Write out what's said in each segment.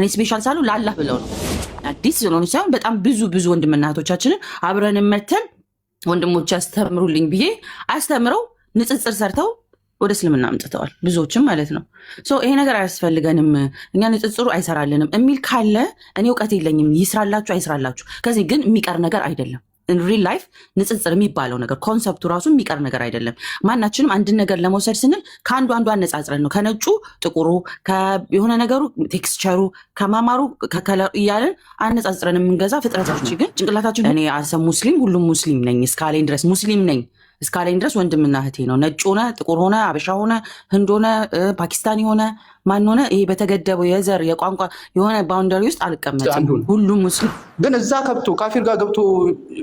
እኔ ስፔሻል ሳሉ ላላህ ብለው ነው አዲስ ስለሆነ ሳይሆን በጣም ብዙ ወንድምና እህቶቻችንን አብረን መተን ወንድሞች ያስተምሩልኝ ብዬ አስተምረው ንጽጽር ሰርተው ወደ እስልምና አምጥተዋል ብዙዎችም ማለት ነው። ይሄ ነገር አያስፈልገንም እኛ ንጽጽሩ አይሰራልንም የሚል ካለ እኔ እውቀት የለኝም ይስራላችሁ አይስራላችሁ። ከዚህ ግን የሚቀር ነገር አይደለም። ሪል ላይፍ ንጽጽር የሚባለው ነገር ኮንሰፕቱ ራሱ የሚቀር ነገር አይደለም። ማናችንም አንድን ነገር ለመውሰድ ስንል ከአንዱ አነጻጽረን ነው ከነጩ ጥቁሩ የሆነ ነገሩ ቴክስቸሩ ከማማሩ ከከለሩ እያለን አነጻጽረን የምንገዛ ፍጥረታችን ግን ጭንቅላታችን እኔ አሰብ ሙስሊም ሁሉም ሙስሊም ነኝ እስካለኝ ድረስ ሙስሊም ነኝ እስካለኝ ድረስ ወንድምና እህቴ ነው። ነጭ ሆነ ጥቁር ሆነ አበሻ ሆነ ህንድ ሆነ ፓኪስታኒ ሆነ ማን ሆነ ይሄ በተገደበው የዘር የቋንቋ የሆነ ባውንደሪ ውስጥ አልቀመጥም። ሁሉም ሙስሊም ግን እዛ ገብቶ ካፊር ጋር ገብቶ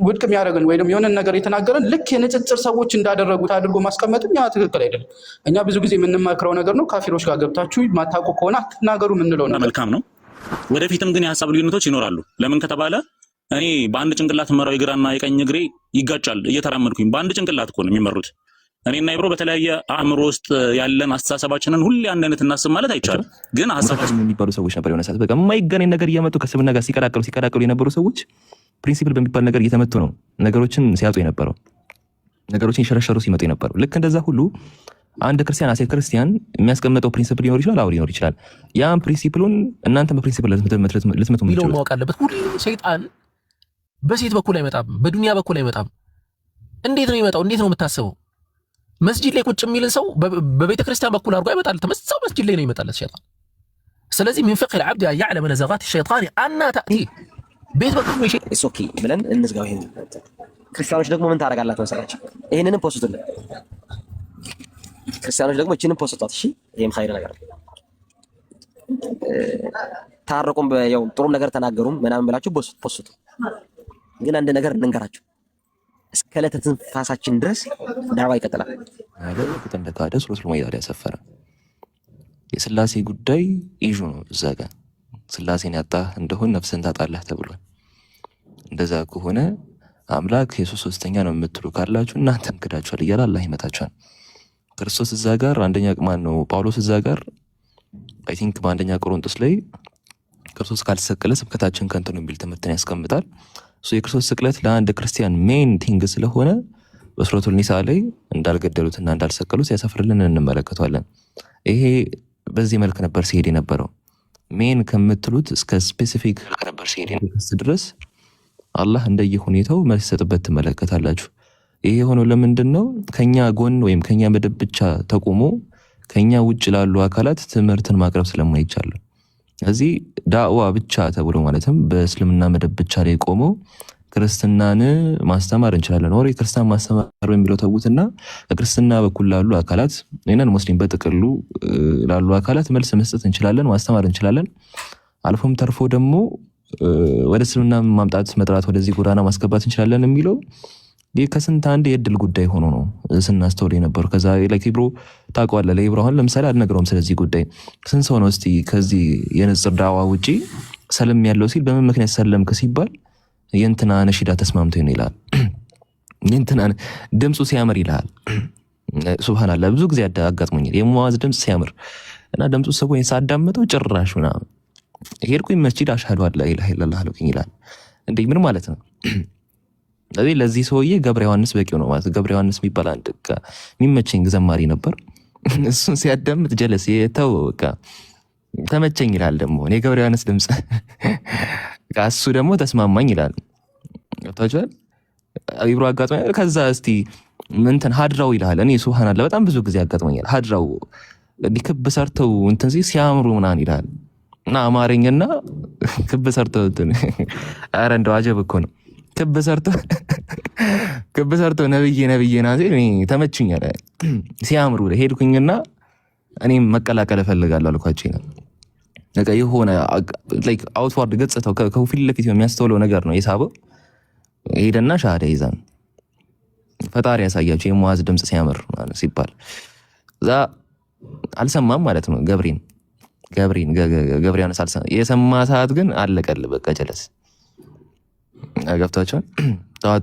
ውድቅ የሚያደርገን ወይ ደግሞ የሆነ ነገር የተናገረን ልክ የንጽጽር ሰዎች እንዳደረጉት አድርጎ ማስቀመጥም ያ ትክክል አይደለም። እኛ ብዙ ጊዜ የምንመክረው ነገር ነው። ካፊሮች ጋር ገብታችሁ ማታውቁ ከሆነ አትናገሩ የምንለው ነው። መልካም ነው። ወደፊትም ግን የሀሳብ ልዩነቶች ይኖራሉ። ለምን ከተባለ እኔ በአንድ ጭንቅላት መራው የግራና የቀኝ እግሬ ይጋጫል እየተራመድኩኝ በአንድ ጭንቅላት እኮ ነው የሚመሩት። እኔና ይብሮ በተለያየ አእምሮ ውስጥ ያለን አስተሳሰባችንን ሁሌ አንድ አይነት እናስብ ማለት አይቻልም። ግን ሀሳባችን የሚባሉ ሰዎች ነበር የሆነ ሰዓት በቃ የማይገናኝ ነገር እየመጡ ከስብና ጋር ሲቀላቀሉ የነበሩ ሰዎች ፕሪንሲፕል በሚባል ነገር እየተመቱ ነው ነገሮችን ሲያጡ የነበረው ነገሮችን ይሸረሸሩ ሲመጡ የነበረው። ልክ እንደዛ ሁሉ አንድ ክርስቲያን አሴት ክርስቲያን የሚያስቀምጠው ፕሪንሲፕል ሊኖር ይችላል። አዎ ሊኖር ይችላል። ያን ፕሪንሲፕሉን እናንተ በፕሪንሲፕል ልትመቱ የሚለው ማወቅ አለበት። ሁሉ ሰይጣን በሴት በኩል አይመጣም፣ በዱንያ በኩል አይመጣም። እንዴት ነው የሚመጣው? እንዴት ነው የምታስበው? መስጂድ ላይ ቁጭ የሚልን ሰው በቤተ ክርስቲያን በኩል አድርጎ አይመጣል። ተመሳሳይ መስጂድ ላይ ነው ይመጣለት ሸይጣን። ስለዚህ من فقه العبد يعلم نزغات الشيطان أن تأتي ቤት በኩል ነው ሸይጣን ኦኬ ብለን እንዝጋው። ይሄን ክርስቲያኖች ደግሞ ምን ታረጋላችሁ መሰላችሁ? ይሄንንም ፖስቱልን ክርስቲያኖች ደግሞ እቺንም ፖስቷት። እሺ ይሄም ኸይር ነገር ታረቁም ያው ጥሩም ነገር ተናገሩም ምናምን ብላችሁ ፖስቱ። ግን አንድ ነገር እንንገራችሁ፣ እስከ ዕለተ ትንፋሳችን ድረስ ዳዕዋ ይቀጥላል። ነገር እንደካደ ሱረቱል ማኢዳ ያሰፈረ የስላሴ ጉዳይ ኢሹ ነው። እዛ ጋር ስላሴን ያጣህ እንደሆነ ነፍስን ታጣለህ ተብሏል። እንደዛ ከሆነ አምላክ ኢየሱስ ሶስተኛ ነው የምትሉ ካላችሁ እናንተም ክዳችኋል እያለ አላህ ይመታችኋል። ክርስቶስ እዛ ጋር አንደኛ ማን ነው ጳውሎስ እዛ ጋር አይ ቲንክ በአንደኛ ቆሮንቶስ ላይ ክርስቶስ ካልተሰቀለ ስብከታችን ከንቱ ነው የሚል ትምህርትን ያስቀምጣል። የክርስቶስ ስቅለት ለአንድ ክርስቲያን ሜን ቲንግ ስለሆነ በሱረቱል ኒሳ ላይ እንዳልገደሉትና እንዳልሰቀሉት ያሰፍርልን እንመለከቷለን። ይሄ በዚህ መልክ ነበር ሲሄድ የነበረው። ሜን ከምትሉት እስከ ስፔሲፊክ ነበር ሲሄድ ድረስ አላህ እንደየሁኔታው መልስ ይሰጥበት ትመለከታላችሁ። ይሄ የሆነው ለምንድን ነው? ከኛ ጎን ወይም ከኛ መደብ ብቻ ተቆሞ ከኛ ውጭ ላሉ አካላት ትምህርትን ማቅረብ ስለማይቻል እዚህ ዳዕዋ ብቻ ተብሎ ማለትም በእስልምና መደብ ብቻ ላይ ቆመው ክርስትናን ማስተማር እንችላለን። ወሬ ክርስቲያን ማስተማር በሚለው ተውትና ከክርስትና በኩል ላሉ አካላት እኛን ሙስሊም በጥቅሉ ላሉ አካላት መልስ መስጠት እንችላለን፣ ማስተማር እንችላለን። አልፎም ተርፎ ደግሞ ወደ እስልምና ማምጣት መጥራት ወደዚህ ጎዳና ማስገባት እንችላለን የሚለው ይህ ከስንት አንድ የእድል ጉዳይ ሆኖ ነው ስናስተውል የነበረው። ከዛ ላይ ብሮ ታውቀዋለህ። ለኢብሮ አሁን ለምሳሌ አልነግረውም ስለዚህ ጉዳይ። ስንት ሰው ነው እስቲ ከዚህ የንጽር ዳዋ ውጪ ሰለም ያለው ሲል በምን ምክንያት ሰለምክ ሲባል የእንትና ነሺዳ ተስማምቶ ይላል፣ የእንትና ድምፁ ሲያምር ይላል። ሱብሃንአላህ ብዙ ጊዜ አጋጥሞኛል የሙአዝ ድምፅ ሲያምር እና ድምፁ ሰው ሳዳመጠው ጭራሽ ምናምን ሄድኩኝ መስጂድ አሽሀዱ አላ ኢላሀ ኢለላህ አልኩኝ ይላል። እንዴ ምን ማለት ነው? ለዚህ ሰውዬ ገብረ ዮሐንስ በቂው ነው ማለት። ገብረ ዮሐንስ የሚባል አንድ የሚመቸኝ ዘማሪ ነበር። እሱን ሲያዳምጥ ጀለስ የተው በቃ ተመቸኝ ይላል። ደግሞ እኔ ገብረ ዮሐንስ ድምፅ እሱ ደግሞ ተስማማኝ ይላል። ገብታችኋል? ኢብሮ አጋጥሞኛል። ከዛ እስቲ እንትን ሀድራው ይላል። እኔ ሱብሃንአላህ በጣም ብዙ ጊዜ አጋጥሞኛል። ሀድራው ክብ ሰርተው እንትን ሲያምሩ ምናምን ይላል እና አማርኛና ክብ ሰርተው እንትን ኧረ እንደው አጀብ እኮ ነው። ክብ ሰርቶ ነብዬ ናዜ ተመችኛል ሲያምሩ ሄድኩኝና እኔም መቀላቀል እፈልጋለሁ አልኳቸው። በቃ የሆነ ላይክ አውትዋርድ ገጽታው ከፊት ለፊት የሚያስተውለው ነገር ነው የሳበው። ሄደና ሻሃዳ ይዛን ፈጣሪ ያሳያቸው የሙአዝ ድምፅ ሲያምር ሲባል እዛ አልሰማም ማለት ነው። ገብሬን የሰማ ሰዓት ግን አለቀል በቃ ጀለስ ገብታችኋል?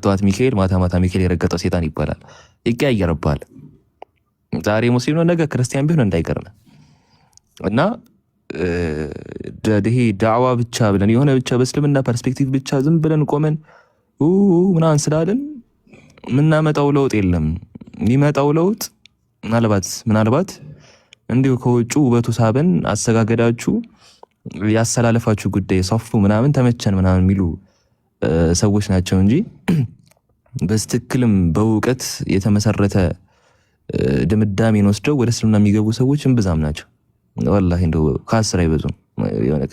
ጠዋት ሚካኤል ማታ ሚካኤል የረገጠው ሴጣን ይባላል። ይቀያየርባል። ዛሬ ሙስሊም ነው ነገ ክርስቲያን ቢሆን እንዳይገርም እና ይሄ ዳዕዋ ብቻ ብለን የሆነ ብቻ በእስልምና ፐርስፔክቲቭ ብቻ ዝም ብለን ቆመን ምናምን ስላለን የምናመጣው ለውጥ የለም። የሚመጣው ለውጥ ምናልባት እንዲሁ ከውጭ ውበቱ ሳበን አሰጋገዳችሁ ያሰላለፋችሁ ጉዳይ ሶፉ ምናምን ተመቸን ምናምን የሚሉ ሰዎች ናቸው እንጂ በስትክክልም በእውቀት የተመሰረተ ድምዳሜን ወስደው ወደ እስልምና የሚገቡ ሰዎች እምብዛም ናቸው። ወላሂ እንደው ከ10 አይበዙም።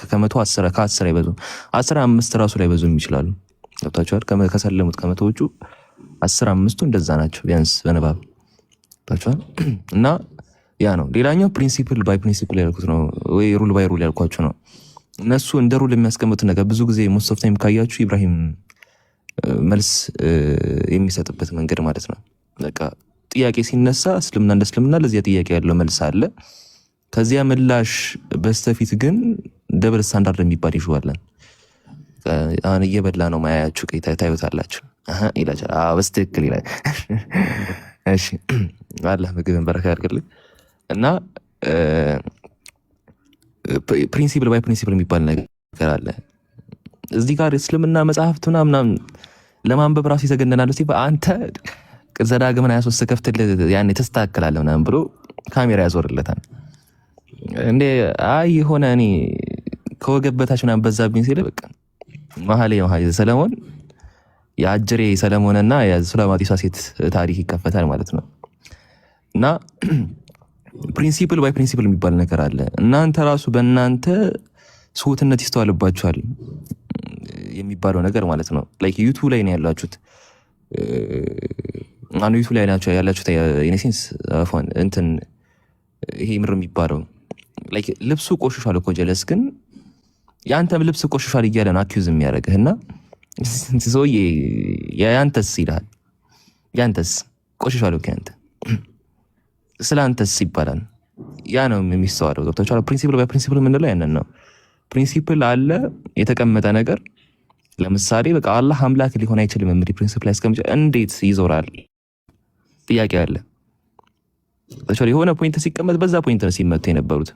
ከመቶ 10 አይበዙም። 15 ራሱ ላይ በዙም ይችላሉ። ገብታችኋል? ከሰለሙት ከመቶዎቹ 15ቱ እንደዛ ናቸው ቢያንስ በንባብ ገብታችኋል? እና ያ ነው። ሌላኛው ፕሪንሲፕል ባይ ፕሪንሲፕል ያልኩት ነው ወይ ሩል ባይ ሩል ያልኳችሁ ነው። እነሱ እንደ ሩል የሚያስቀምጡት ነገር ብዙ ጊዜ ሞስት ኦፍ ታይም ካያችሁ ኢብራሂም መልስ የሚሰጥበት መንገድ ማለት ነው። በቃ ጥያቄ ሲነሳ እስልምና እንደ እስልምና ለዚያ ጥያቄ ያለው መልስ አለ። ከዚያ ምላሽ በስተፊት ግን ደብል ስታንዳርድ የሚባል ይሽዋለን። አሁን እየበላ ነው ማያያችሁ ታዩታላችሁ ይላል። በስትክክል ይላል። እሺ አላህ ምግብን በረካ ያድርግልህ። እና ፕሪንሲፕል ባይ ፕሪንሲፕል የሚባል ነገር አለ እዚህ ጋር እስልምና መጽሐፍት ምናምን ለማንበብ ራሱ ይዘገነናል። ሲባ አንተ ዘዳግምን 23 ከፍትልህ ያኔ ተስተካክላለህ ምናምን ብሎ ካሜራ ያዞርለታል። እንዴ የሆነ እኔ ከወገብ በታች ምናምን በዛብኝ ሲል በቃ መሀል ሰለሞን የአጅሬ ሰለሞንና የሱለማጢሷ ሴት ታሪክ ይከፈታል ማለት ነው። እና ፕሪንሲፕል ባይ ፕሪንሲፕል የሚባል ነገር አለ። እናንተ ራሱ በእናንተ ስሁትነት ይስተዋልባችኋል የሚባለው ነገር ማለት ነው። ላይክ ዩቱብ ላይ ነው ያላችሁት። ዩቱብ ላይ ናቸው ያላችሁት ኢነሴንስ እንትን ይሄ ምር የሚባለው ላይክ ልብሱ ቆሽሿል እኮ ጀለስ ግን የአንተም ልብስ ቆሽሿል እያለ ነው አኪዩዝ የሚያደርግህ እና ሰውዬ ያንተስ ይልሃል። ያንተስ ቆሽሿል እኮ ያንተ ስለ አንተስ ይባላል። ያ ነው የሚስተዋለው። ገብታችኋል? ፕሪንሲፕል ባይ ፕሪንሲፕል የምንለው ያንን ነው። ፕሪንሲፕል አለ የተቀመጠ ነገር። ለምሳሌ በቃ አላህ አምላክ ሊሆን አይችልም የሚል ፕሪንሲፕል ያስቀምጫ እንዴት ይዞራል ጥያቄ አለ። የሆነ ፖይንት ሲቀመጥ በዛ ፖይንት ነው ሲመቱ የነበሩት።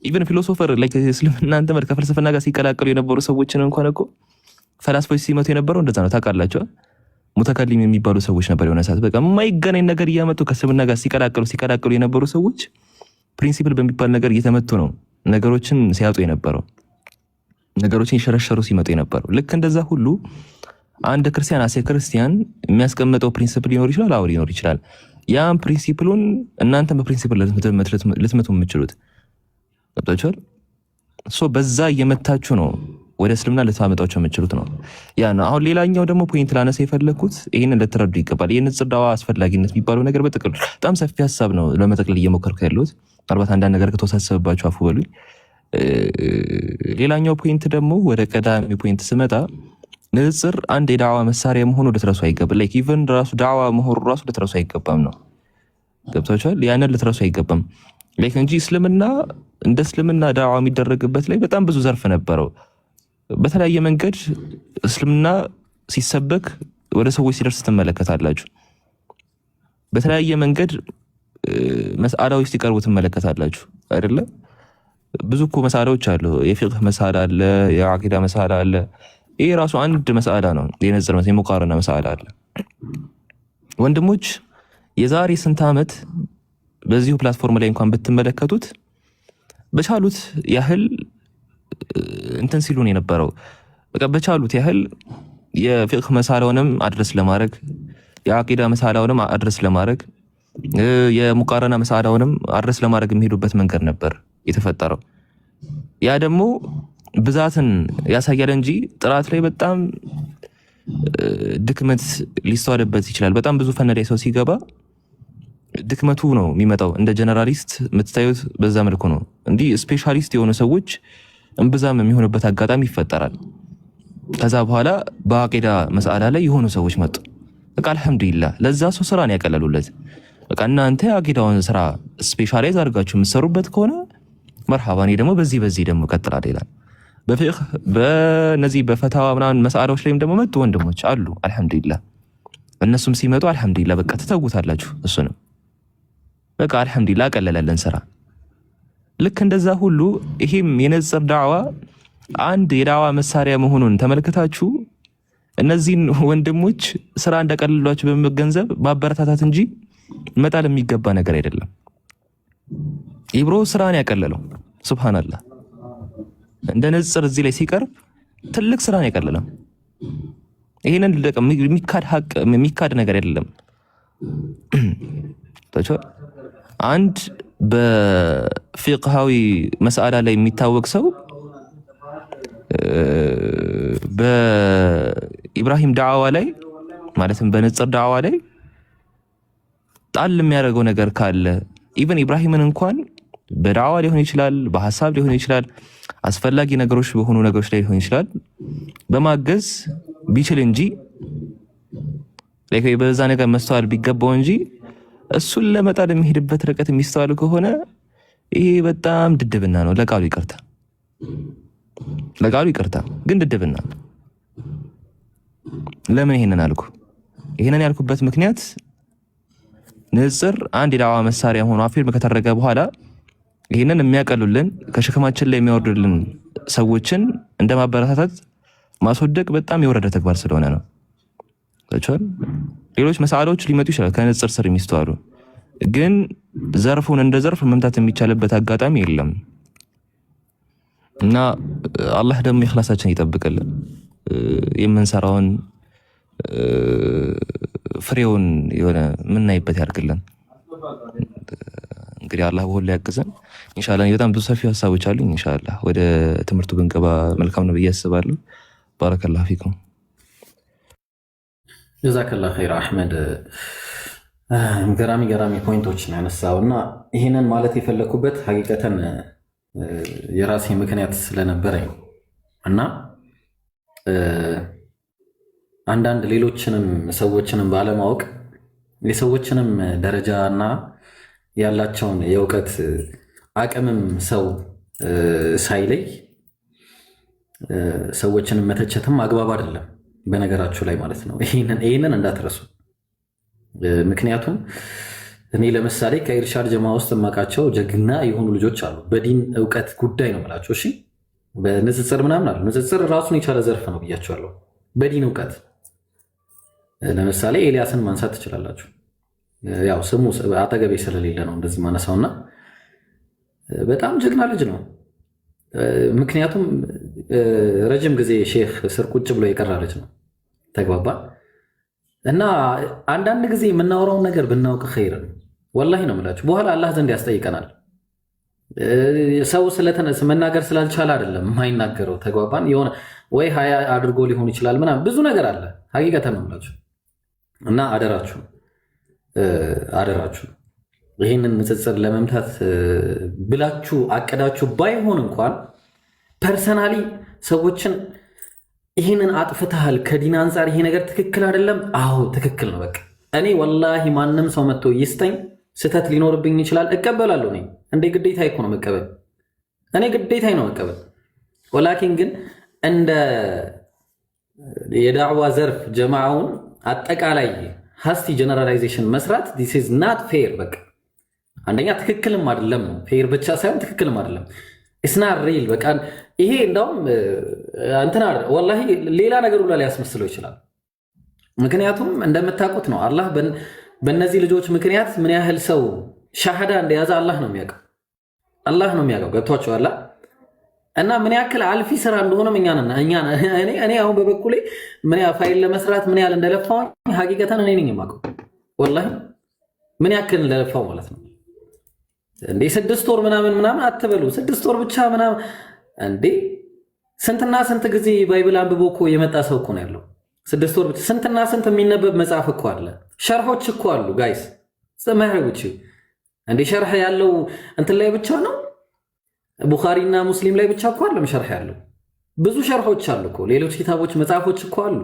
ኢቨን ፊሎሶፈር ላይክ እስልምናን ትምህርት ከፍልስፍና ጋር ሲቀላቀሉ የነበሩ ሰዎችን እንኳን እኮ ፈላስፎች ሲመቱ የነበረው እንደዛ ነው። ታውቃላችሁ? ሙተከሊም የሚባሉ ሰዎች ነበር። የሆነ ሰዓት በቃ የማይገናኝ ነገር እያመጡ ከእስልምና ጋር ሲቀላቀሉ የነበሩ ሰዎች ፕሪንሲፕል በሚባል ነገር እየተመቱ ነው ነገሮችን ሲያጡ የነበረው፣ ነገሮችን ይሸረሸሩ ሲመጡ የነበረው። ልክ እንደዛ ሁሉ አንድ ክርስቲያን አሴ ክርስቲያን የሚያስቀምጠው ፕሪንሲፕል ሊኖር ይችላል። አዎ ሊኖር ይችላል። ያን ፕሪንሲፕሉን እናንተ በፕሪንሲፕል ልትመቱ የምትችሉት ገብታችኋል? በዛ እየመታችሁ ነው ወደ እስልምና ልታመጣቸው የምችሉት ነው። ያ ነው። አሁን ሌላኛው ደግሞ ፖይንት ላነሳ የፈለኩት ይህንን ልትረዱ ይገባል። የንጽር ዳዋ አስፈላጊነት የሚባለው ነገር በጥቅሉ በጣም ሰፊ ሀሳብ ነው ለመጠቅለል እየሞከርኩ ያለሁት። ምናልባት አንዳንድ ነገር ከተወሳሰበባችሁ አፉ በሉኝ። ሌላኛው ፖይንት ደግሞ ወደ ቀዳሚ ፖይንት ስመጣ ንጽር አንድ የዳዋ መሳሪያ መሆኑ ልትረሱ አይገባም። ላይክ ኢቨን ራሱ ዳዋ መሆኑ ራሱ ልትረሱ አይገባም ነው። ገብታችኋል? ያንን ልትረሱ አይገባም። ላይክ እንጂ እስልምና እንደ እስልምና ዳዋ የሚደረግበት ላይ በጣም ብዙ ዘርፍ ነበረው። በተለያየ መንገድ እስልምና ሲሰበክ ወደ ሰዎች ሲደርስ ትመለከታላችሁ። በተለያየ መንገድ መስአላዎች ሲቀርቡ ትመለከታላችሁ አይደለ? ብዙ እኮ መስአላዎች አሉ። የፊቅህ መስአላ አለ፣ የአቂዳ መስአላ አለ። ይሄ ራሱ አንድ መስአላ ነው። የነጽር የሙቃረና መስአላ አለ። ወንድሞች የዛሬ ስንት ዓመት በዚሁ ፕላትፎርም ላይ እንኳን ብትመለከቱት በቻሉት ያህል እንትን ሲሉን የነበረው በቃ በቻሉት ያህል የፊቅህ መሳላውንም አድረስ ለማድረግ የአቂዳ መሳላውንም አድረስ ለማድረግ የሙቃረና መሳላውንም አድረስ ለማድረግ የሚሄዱበት መንገድ ነበር የተፈጠረው። ያ ደግሞ ብዛትን ያሳያል እንጂ ጥራት ላይ በጣም ድክመት ሊስተዋልበት ይችላል። በጣም ብዙ ፈነዳ ሰው ሲገባ ድክመቱ ነው የሚመጣው። እንደ ጀነራሊስት የምትታዩት በዛ መልኩ ነው። እንዲህ ስፔሻሊስት የሆኑ ሰዎች እምብዛም የሚሆንበት አጋጣሚ ይፈጠራል። ከዛ በኋላ በአቂዳ መስአላ ላይ የሆኑ ሰዎች መጡ። በቃ አልሐምዱሊላህ ለዛ ሰው ስራን ያቀለሉለት። በቃ እናንተ የአቂዳውን ስራ ስፔሻላይዝ አድርጋችሁ የምትሰሩበት ከሆነ መርሐባ፣ እኔ ደግሞ በዚህ ደግሞ ቀጥላለሁ ይላል። በፊቅህ በነዚህ በፈታዋ ምናምን መስአላዎች ላይም ደግሞ መጡ ወንድሞች አሉ። አልሐምዱሊላህ እነሱም ሲመጡ አልሐምዱሊላህ በቃ ትተውታላችሁ። እሱንም በቃ አልሐምዱሊላህ አቀለለልን ስራ። ልክ እንደዛ ሁሉ ይሄም የንጽጽር ዳዕዋ አንድ የዳዕዋ መሳሪያ መሆኑን ተመልክታችሁ እነዚህን ወንድሞች ስራ እንደቀለሏቸው በመገንዘብ ማበረታታት እንጂ መጣል የሚገባ ነገር አይደለም። ኢብሮ ስራን ያቀለለው ሱብሃንአላህ እንደ ንጽጽር እዚህ ላይ ሲቀርብ ትልቅ ስራን ያቀለለው ይሄንን የሚካድ ሀቅ የሚካድ ነገር አይደለም። አንድ በፊቅሃዊ መስአላ ላይ የሚታወቅ ሰው በኢብራሂም ዳዕዋ ላይ ማለትም በንጽጽር ዳዕዋ ላይ ጣል የሚያደርገው ነገር ካለ ኢቭን ኢብራሂምን እንኳን በዳዕዋ ሊሆን ይችላል፣ በሐሳብ ሊሆን ይችላል፣ አስፈላጊ ነገሮች በሆኑ ነገሮች ላይ ሊሆን ይችላል በማገዝ ቢችል እንጂ ለከይ በዛ ነገር መስተዋል ቢገባው እንጂ እሱን ለመጣል የሚሄድበት ርቀት የሚስተዋል ከሆነ ይሄ በጣም ድድብና ነው። ለቃሉ ይቅርታ ግን ድድብና። ለምን ይሄንን አልኩ? ይሄንን ያልኩበት ምክንያት ንጽጽር አንድ የዳዕዋ መሳሪያ ሆኖ አፊርም ከተደረገ በኋላ ይሄንን የሚያቀሉልን ከሸክማችን ላይ የሚያወርዱልን ሰዎችን እንደማበረታታት ማስወደቅ በጣም የወረደ ተግባር ስለሆነ ነው። ሌሎች መሳሎች ሊመጡ ይችላል ከንጽጽር ስር የሚስተዋሉ ግን ዘርፉን እንደ ዘርፍ መምታት የሚቻልበት አጋጣሚ የለም እና አላህ ደግሞ ኢኽላሳችን ይጠብቅልን፣ የምንሰራውን ፍሬውን የሆነ ምናይበት ያድርግልን። እንግዲህ አላህ በሁሉ ያግዘን ኢንሻአላህ። በጣም ብዙ ሰፊ ሀሳቦች አሉኝ። ኢንሻአላህ ወደ ትምህርቱ ብንገባ መልካም ነው ብዬ አስባለሁ። ባረከላሁ ፊኩም። ጀዛከላህ ኸይር አህመድ። ገራሚ ፖይንቶች ነው ያነሳው እና ይህንን ማለት የፈለኩበት ሀቂቀተን የራሴ ምክንያት ስለነበረኝ እና አንዳንድ ሌሎችንም ሰዎችንም ባለማወቅ የሰዎችንም ደረጃና ያላቸውን የእውቀት አቅምም ሰው ሳይለይ ሰዎችንም መተቸትም አግባብ አይደለም፣ በነገራችሁ ላይ ማለት ነው። ይህንን እንዳትረሱ። ምክንያቱም እኔ ለምሳሌ ከኢርሻድ ጀማ ውስጥ የማውቃቸው ጀግና የሆኑ ልጆች አሉ። በዲን እውቀት ጉዳይ ነው የምላቸው። እሺ፣ በንጽጽር ምናምን አሉ። ንጽጽር ራሱን የቻለ ዘርፍ ነው ብያቸዋለሁ። በዲን እውቀት ለምሳሌ ኤልያስን ማንሳት ትችላላችሁ። ያው ስሙ አጠገቤ ስለሌለ ነው እንደዚህ ማነሳውና በጣም ጀግና ልጅ ነው። ምክንያቱም ረጅም ጊዜ ሼህ ስር ቁጭ ብሎ የቀራ ልጅ ነው። ተግባባ እና አንዳንድ ጊዜ የምናወራውን ነገር ብናውቅ ኸይር ነው። ወላሂ ነው የምላችሁ። በኋላ አላህ ዘንድ ያስጠይቀናል። ሰው መናገር ስላልቻለ አይደለም የማይናገረው። ተግባባን። የሆነ ወይ ሀያ አድርጎ ሊሆን ይችላል ምናምን ብዙ ነገር አለ። ሀቂቀተን ነው የምላችሁ እና አደራችሁ ይህንን ንጽጽር ለመምታት ብላችሁ አቅዳችሁ ባይሆን እንኳን ፐርሰናሊ ሰዎችን ይህንን አጥፍተሃል፣ ከዲን አንጻር ይሄ ነገር ትክክል አይደለም። አዎ ትክክል ነው። በቃ እኔ ወላሂ ማንም ሰው መጥቶ ይስጠኝ፣ ስህተት ሊኖርብኝ ይችላል፣ እቀበላለሁ። እኔ እንደ ግዴታ እኮ ነው መቀበል። እኔ ግዴታ ነው መቀበል። ወላኪን ግን እንደ የዳዕዋ ዘርፍ ጀማዓውን አጠቃላይ ሀስቲ ጀነራላይዜሽን መስራት ዲስ ኢዝ ናት ፌር። በቃ አንደኛ ትክክልም አይደለም ነው። ፌር ብቻ ሳይሆን ትክክልም አይደለም። ኢስና ሪል በቃ ይሄ እንደውም እንትና ወላሂ ሌላ ነገር ሁላ ሊያስመስለው ይችላል። ምክንያቱም እንደምታውቁት ነው አላህ በእነዚህ ልጆች ምክንያት ምን ያህል ሰው ሻሃዳ እንደያዘ አላህ ነው የሚያውቀው። አላህ ነው የሚያውቀው። ገብቷችኋል? እና ምን ያክል አልፊ ስራ እንደሆነም እኔ አሁን በበኩሌ ምን ፋይል ለመስራት ምን ያህል እንደለፋው ሀቂቀተን እኔ ነኝ የማውቀው። ወላሂ ምን ያክል እንደለፋው ማለት ነው። እንዴ 6 ወር ምናምን አትበሉ። 6 ወር ብቻ ምናምን እንዴ ስንትና ስንት ጊዜ ባይብል አንብቦ እኮ የመጣ ሰው እኮ ነው ያለው። 6 ወር ብቻ ስንትና ስንት የሚነበብ መጽሐፍ እኮ አለ። ሸርሖች እኮ አሉ ጋይስ። ሰማያዊዎች እንዴ ሸርሕ ያለው እንትን ላይ ብቻ ነው ቡኻሪና ሙስሊም ላይ ብቻ እኮ አይደለም ሸርሕ ያለው። ብዙ ሸርሖች አሉ እኮ ሌሎች ኪታቦች መጽሐፎች እኮ አሉ።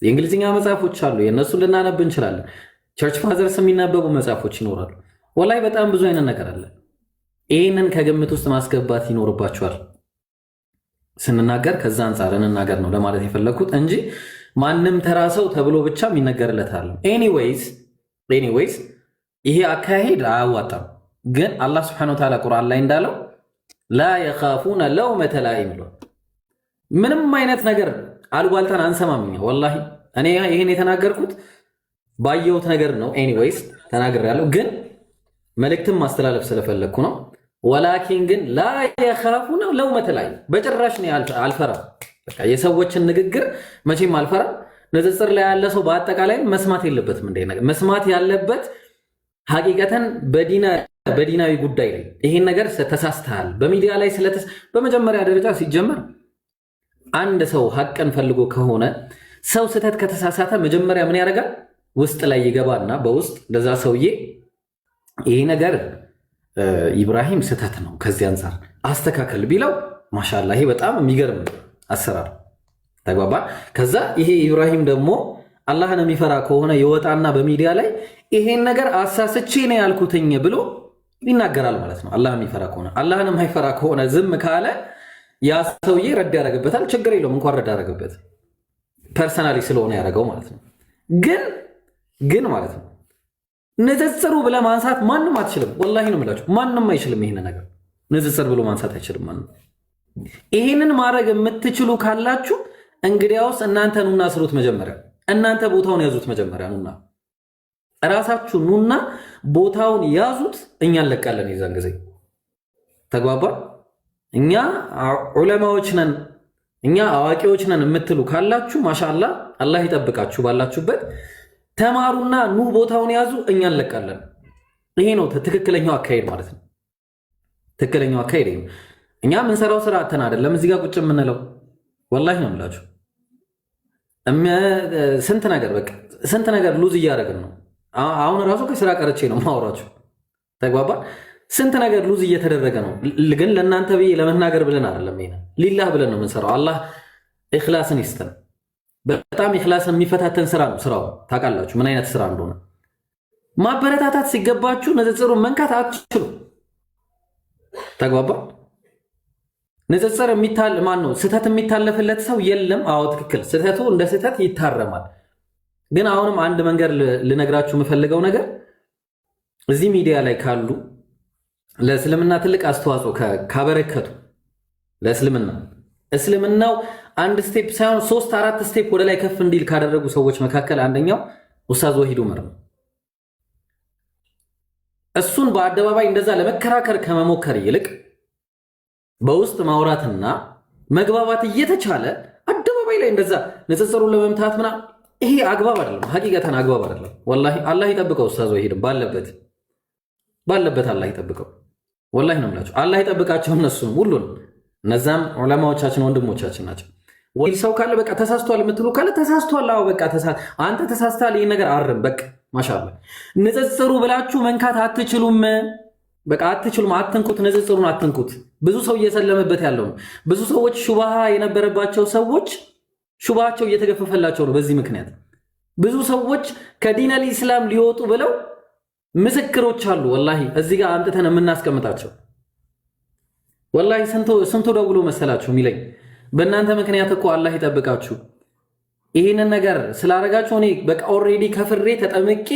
የእንግሊዝኛ መጽሐፎች አሉ። የእነሱን ልናነብ እንችላለን። ቸርች ፋዘርስ የሚነበቡ መጽሐፎች ይኖራሉ። ወላይ በጣም ብዙ አይነት ነገር አለ። ይህንን ከግምት ውስጥ ማስገባት ይኖርባቸዋል። ስንናገር ከዛ አንጻር እንናገር ነው ለማለት የፈለግኩት እንጂ ማንም ተራ ሰው ተብሎ ብቻ የሚነገርለታል። ኤኒዌይስ ይሄ አካሄድ አያዋጣም። ግን አላህ ስብሐነሁ ወተዓላ ቁርአን ላይ እንዳለው ላ የኻፉነ ለውመተ ላኢም ብሏል። ምንም አይነት ነገር አልቧልታን አንሰማምኛ። ወላሂ እኔ ይህን የተናገርኩት ባየሁት ነገር ነው። ኤኒዌይስ ተናግሬያለሁ፣ ግን መልእክትም ማስተላለፍ ስለፈለግኩ ነው። ወላኪን ግን ላ የኻፉነ ለውመተ ላኢም በጭራሽ ነው አልፈራም። በቃ የሰዎችን ንግግር መቼም አልፈራም። ንጽጽር ላይ ያለ ሰው በአጠቃላይ መስማት የለበትም። እንደ ነገር መስማት ያለበት ሐቂቀተን በዲናዊ ጉዳይ ላይ ይሄን ነገር ተሳስተሃል በሚዲያ ላይ በመጀመሪያ ደረጃ ሲጀመር አንድ ሰው ሐቅን ፈልጎ ከሆነ ሰው ስህተት ከተሳሳተ መጀመሪያ ምን ያደርጋል? ውስጥ ላይ ይገባና በውስጥ ለዛ ሰውዬ ይሄ ነገር ኢብራሂም ስህተት ነው፣ ከዚህ አንፃር አስተካከል ቢለው ማሻአላህ ይሄ በጣም የሚገርም አሰራር ተግባባ። ከዛ ይሄ ኢብራሂም ደግሞ አላህን የሚፈራ ከሆነ ይወጣና በሚዲያ ላይ ይሄን ነገር አሳስቼ ነው ያልኩትኝ ብሎ ይናገራል ማለት ነው። አላህ የሚፈራ ከሆነ አላህን የማይፈራ ከሆነ ዝም ካለ ያ ሰውዬ ረድ ያደርግበታል። ችግር የለውም እንኳን ረድ ያደርግበት ፐርሰናሊ ስለሆነ ያደረገው ማለት ነው። ግን ማለት ነው ንጽጽሩ ብለህ ማንሳት ማንም አትችልም። ወላሂ ነው የምላችሁ፣ ማንም አይችልም። ይሄን ነገር ንጽጽር ብሎ ማንሳት አይችልም ማንም። ይሄንን ማድረግ የምትችሉ ካላችሁ እንግዲያውስ እናንተ ኑና ስሩት። መጀመሪያ እናንተ ቦታውን ያዙት። መጀመሪያ ኑና ራሳችሁ ኑና ቦታውን ያዙት። እኛ እንለቃለን የዛን ጊዜ ተግባባ። እኛ ዑለማዎች ነን፣ እኛ አዋቂዎች ነን የምትሉ ካላችሁ ማሻአላህ አላህ ይጠብቃችሁ። ባላችሁበት ተማሩና ኑ ቦታውን ያዙ። እኛ እንለቃለን። ይሄ ነው ትክክለኛው አካሄድ ማለት ነው። ትክክለኛው አካሄድ ነው። እኛ የምንሰራው ስራ አተን አይደለም እዚህ ጋር ቁጭ የምንለው። ወላሂ ነው የምላችሁ። ስንት ነገር ሉዝ እያደረግን ነው። አሁን ራሱ ከስራ ቀርቼ ነው ማወራችሁ። ተግባባ። ስንት ነገር ሉዝ እየተደረገ ነው። ግን ለእናንተ ብዬ ለመናገር ብለን አይደለም፣ ይሄን ሊላህ ብለን ነው የምንሰራው። አላህ ኢኽላስን ይስጠን። በጣም ኢኽላስን የሚፈታተን ስራ ነው ስራው። ታውቃላችሁ ምን አይነት ስራ እንደሆነ። ማበረታታት ሲገባችሁ ንጽጽሩን መንካት አትችሉ። ተግባባ። ንጽጽር ማን ነው? ስህተት የሚታለፍለት ሰው የለም። አዎ ትክክል፣ ስህተቱ እንደ ስህተት ይታረማል። ግን አሁንም አንድ መንገድ ልነግራችሁ የምፈልገው ነገር እዚህ ሚዲያ ላይ ካሉ ለእስልምና ትልቅ አስተዋጽኦ ካበረከቱ እስልምናው አንድ ስቴፕ ሳይሆን 3-4 ስቴፕ ወደ ላይ ከፍ እንዲል ካደረጉ ሰዎች መካከል አንደኛው ኡስታዝ ወሂድ ዑመር ነው። እሱን በአደባባይ እንደዛ ለመከራከር ከመሞከር ይልቅ በውስጥ ማውራትና መግባባት እየተቻለ አደባባይ ላይ እንደዛ ንጽጽሩን ለመምታት ምናምን ይሄ አግባብ አይደለም። ሐቂቀተን አግባብ አይደለም። ወላሂ አላህ ይጠብቀው። ኡስታዝ ወሂድም ባለበት አላህ ይጠብቀው። ወላሂ ነው የምላቸው። አላህ ይጠብቃቸው እነሱንም ሁሉንም። እነዛም ዑለማዎቻችን ወንድሞቻችን ናቸው። ወይ ሰው ካለ በቃ ተሳስቷል የምትሉ ካለ ተሳስቷል። አዎ በቃ አንተ ተሳስታል፣ ይሄን ነገር አርም በቃ ማሻአላህ። ንጽጽሩ ብላችሁ መንካት አትችሉም። በቃ አትችሉም። አትንኩት፣ ንጽጽሩን አትንኩት። ብዙ ሰው እየሰለመበት ያለው ነው። ብዙ ሰዎች ሹባሃ የነበረባቸው ሰዎች ሹባቸው እየተገፈፈላቸው ነው። በዚህ ምክንያት ብዙ ሰዎች ከዲን አልኢስላም ሊወጡ ብለው ምስክሮች አሉ። ወላሂ እዚህ ጋር አምጥተን የምናስቀምጣቸው ወላሂ ስንቱ ደውሎ መሰላችሁ የሚለኝ በእናንተ ምክንያት እኮ አላህ ይጠብቃችሁ፣ ይህንን ነገር ስላረጋችሁ እኔ በቃ ኦልሬዲ ከፍሬ ተጠምቄ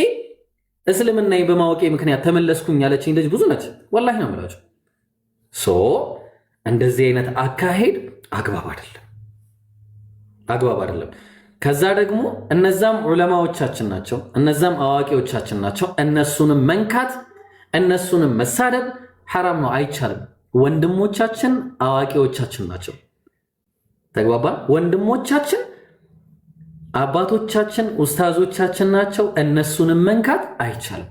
እስልምና በማወቄ ምክንያት ተመለስኩኝ ያለችኝ ልጅ ብዙ ነች። ወላሂ ነው የምላችሁ። እንደዚህ አይነት አካሄድ አግባብ አይደለም። ከዛ ደግሞ እነዛም ዑለማዎቻችን ናቸው፣ እነዛም አዋቂዎቻችን ናቸው። እነሱንም መንካት እነሱንም መሳደብ ሐራም ነው፣ አይቻልም። ወንድሞቻችን አዋቂዎቻችን ናቸው። ተግባባን? ወንድሞቻችን አባቶቻችን ኡስታዞቻችን ናቸው። እነሱንም መንካት አይቻልም።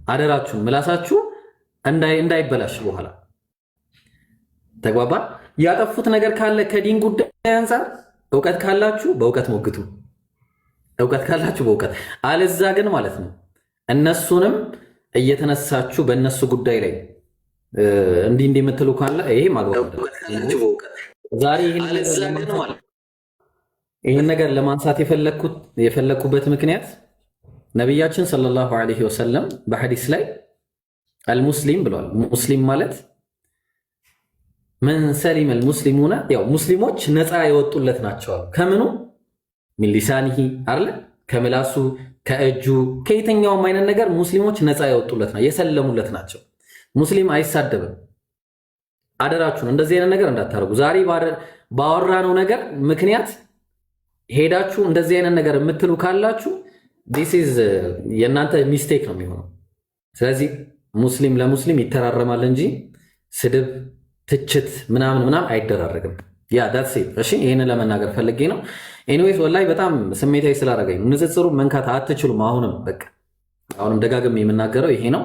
አደራችሁን ምላሳችሁ እንዳይበላሽ በኋላ። ተግባባን? ያጠፉት ነገር ካለ ከዲን ጉዳይ አንፃር እውቀት ካላችሁ በእውቀት ሞግቱ። እውቀት ካላችሁ በእውቀት አለዛ ግን ማለት ነው እነሱንም እየተነሳችሁ በእነሱ ጉዳይ ላይ እንዲህ የምትሉ ካለ ይሄ ማግባባት ዛሬ ይህን ነገር ለማንሳት የፈለኩበት ምክንያት ነቢያችን ሰለላሁ ዐለይሂ ወሰለም በሐዲስ ላይ አልሙስሊም ብለዋል። ሙስሊም ማለት መን ሰሊመ አልሙስሊሙና ያው ሙስሊሞች ነፃ የወጡለት ናቸው። ከምኑ ሚን ሊሳኒሂ አይደል? ከምላሱ ከእጁ ከየትኛውም አይነት ነገር ሙስሊሞች ነፃ የወጡለት ነው፣ የሰለሙለት ናቸው። ሙስሊም አይሳደብም፣ አደራችሁን እንደዚህ አይነት ነገር እንዳታደርጉ። ዛሬ ባወራነው ነገር ምክንያት ሄዳችሁ እንደዚህ አይነት ነገር የምትሉ ካላችሁ ዲስ ኢዝ የእናንተ ሚስቴክ ነው የሚሆነው። ስለዚህ ሙስሊም ለሙስሊም ይተራረማል እንጂ ስድብ፣ ትችት ምናምን አይደራረግም። ያ ዳትስ ኢት። እሺ ይሄንን ለመናገር ፈልጌ ነው። ኤኒዌይስ ወላሂ በጣም ስሜታዊ ስላደረገኝ ንጽጽሩ መንካት አትችሉም። አሁንም ደጋግሜ የምናገረው ይሄ ነው።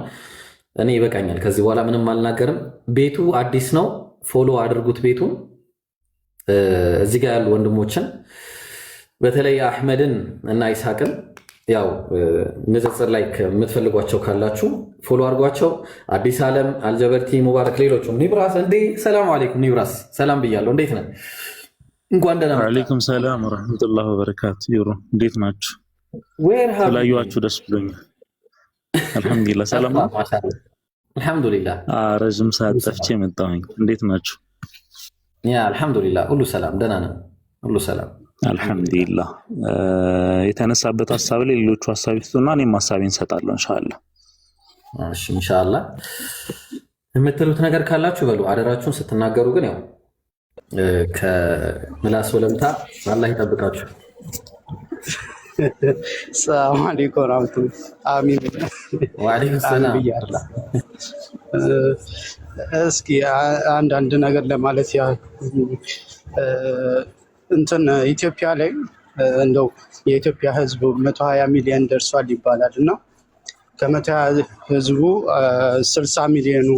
እኔ ይበቃኛል። ከዚህ በኋላ ምንም አልናገርም። ቤቱ አዲስ ነው፣ ፎሎ አድርጉት ቤቱን። እዚህ ጋር ያሉ ወንድሞችን በተለይ አህመድን እና ኢስሐቅን ያው ንጽጽር ላይ የምትፈልጓቸው ካላችሁ ፎሎ አድርጓቸው። አዲስ ዓለም፣ አልጀበርቲ፣ ሙባረክ፣ ሌሎቹም ኒብራስ። እንዴ ሰላም አለይኩም ኒብራስ፣ ሰላም ብያለሁ። እንዴት ነህ? እንኳን ደህና መጣህ። ወአለይኩም ሰላም ወራህመቱላሂ ወበረካቱ። ይሩ እንዴት ናችሁ? ስላየኋችሁ ደስ ብሎኛል። አልሐምዱሊላህ ሰላም ነው። አልሐምዱሊላህ ረዥም ሰዓት ጠፍቼ መጣሁኝ። እንዴት ናችሁ? ያ አልሐምዱሊላህ ሁሉ ሰላም ደህና ነን፣ ሁሉ ሰላም አልሐምዱሊላህ። የተነሳበት ሀሳብ ላይ ሌሎቹ ሀሳብ ይስጡና እኔም ሀሳቤን እሰጣለሁ ኢንሻአላህ። እሺ ኢንሻአላህ የምትሉት ነገር ካላችሁ በሉ አደራችሁን። ስትናገሩ ግን ያው ከምላስ ወለምታ አላህ ይጠብቃችሁ። ሰላም አለይኩም ወራህመቱላሂ አሚን። ወአለይኩም ሰላም። እስኪ አንዳንድ ነገር ለማለት ያ እንትን ኢትዮጵያ ላይ እንደው የኢትዮጵያ ሕዝብ 120 ሚሊዮን ደርሷል ይባላል እና ከ120 ሕዝቡ 60 ሚሊዮኑ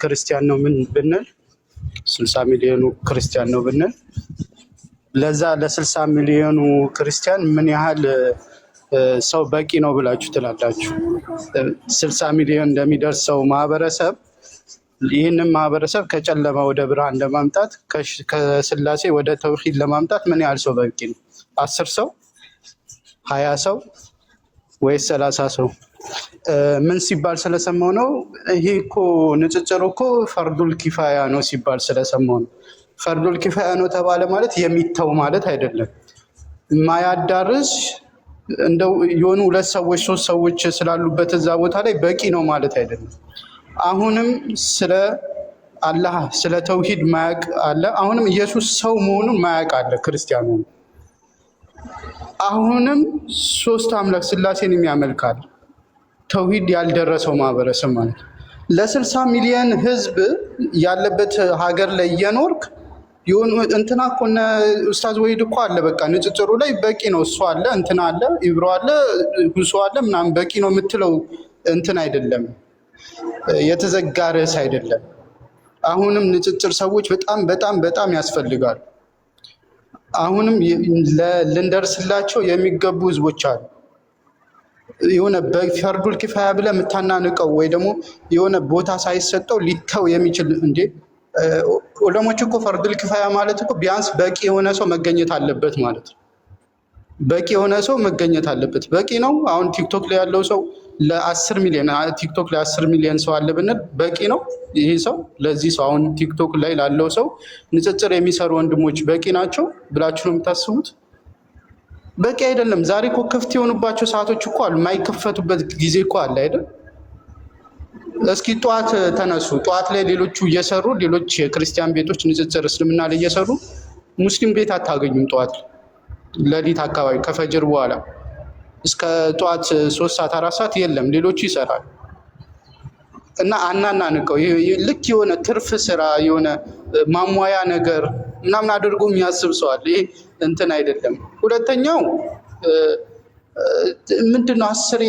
ክርስቲያን ነው ምን ብንል 60 ሚሊዮኑ ክርስቲያን ነው ብንል ለዛ ለ60 ሚሊዮኑ ክርስቲያን ምን ያህል ሰው በቂ ነው ብላችሁ ትላላችሁ? 60 ሚሊዮን እንደሚደርሰው ማህበረሰብ ይህንን ማህበረሰብ ከጨለማ ወደ ብርሃን ለማምጣት ከስላሴ ወደ ተውሂድ ለማምጣት ምን ያህል ሰው በቂ ነው? 10 ሰው፣ 20 ሰው ወይስ 30 ሰው? ምን ሲባል ስለሰማው ነው። ይሄ እኮ ንጽጽሩ እኮ ፈርዱል ኪፋያ ነው ሲባል ስለሰማው ነው። ፈርዱል ኪፋያ ነው ተባለ ማለት የሚተው ማለት አይደለም። ማያዳርስ እንደው የሆኑ 2 ሰዎች 3 ሰዎች ስላሉበት እዛ ቦታ ላይ በቂ ነው ማለት አይደለም። አሁንም ስለ አላህ ስለ ተውሂድ ማያቅ አለ። አሁንም ኢየሱስ ሰው መሆኑን ማያቅ አለ ክርስቲያኑ። አሁንም 3 አምላክ ስላሴን የሚያመልካል ተውሂድ ያልደረሰው ማህበረሰብ ማለት ለ60 ሚሊዮን ህዝብ ያለበት ሀገር ላይ እየኖርክ ይሁን እንትና እኮ እነ ኡስታዝ ወሂድ እኮ አለ በቃ ንጽጽሩ ላይ በቂ ነው እሱ አለ እንትና አለ ኢብሮ አለ ሁሱ አለ ምናምን በቂ ነው የምትለው እንትን አይደለም። የተዘጋ ርዕስ አይደለም። አሁንም ንጽጽር ሰዎች በጣም በጣም በጣም ያስፈልጋሉ። አሁንም ልንደርስላቸው የሚገቡ ህዝቦች አሉ። የሆነ በፈርዱል ኪፋያ ብለህ የምታናንቀው ወይ ደግሞ የሆነ ቦታ ሳይሰጠው ሊተው የሚችል እንዴ ዑለሞች እኮ ፈርዱል ኪፋያ ማለት እኮ ቢያንስ በቂ የሆነ ሰው መገኘት አለበት ማለት ነው። በቂ የሆነ ሰው መገኘት አለበት። በቂ ነው። አሁን ቲክቶክ ላይ ያለው ሰው ለ10 ሚሊዮን ቲክቶክ ላይ 10 ሚሊዮን ሰው አለ ብንል በቂ ነው ይሄ ሰው ለዚህ ሰው አሁን ቲክቶክ ላይ ላለው ሰው ንጽጽር የሚሰሩ ወንድሞች በቂ ናቸው ብላችሁ ነው የምታስቡት? በቂ አይደለም። ዛሬ እኮ ክፍት የሆኑባቸው ሰዓቶች እኮ አሉ፣ የማይከፈቱበት ጊዜ እኮ አለ አይደል? እስኪ ጠዋት ተነሱ። ጠዋት ላይ ሌሎቹ እየሰሩ ሌሎች የክርስቲያን ቤቶች ንጽጽር እስልምና ላይ እየሰሩ ሙስሊም ቤት አታገኙም። ጠዋት ለሊት አካባቢ ከፈጅር በኋላ እስከ ጠዋት 3 ሰዓት 4 ሰዓት የለም፣ ሌሎቹ ይሰራሉ። እና አናናንቀው ልክ የሆነ ትርፍ ስራ የሆነ ማሟያ ነገር ምናምን አድርጎ የሚያስብ ሰው አለ። ይሄ እንትን አይደለም። ሁለተኛው ምንድነው 10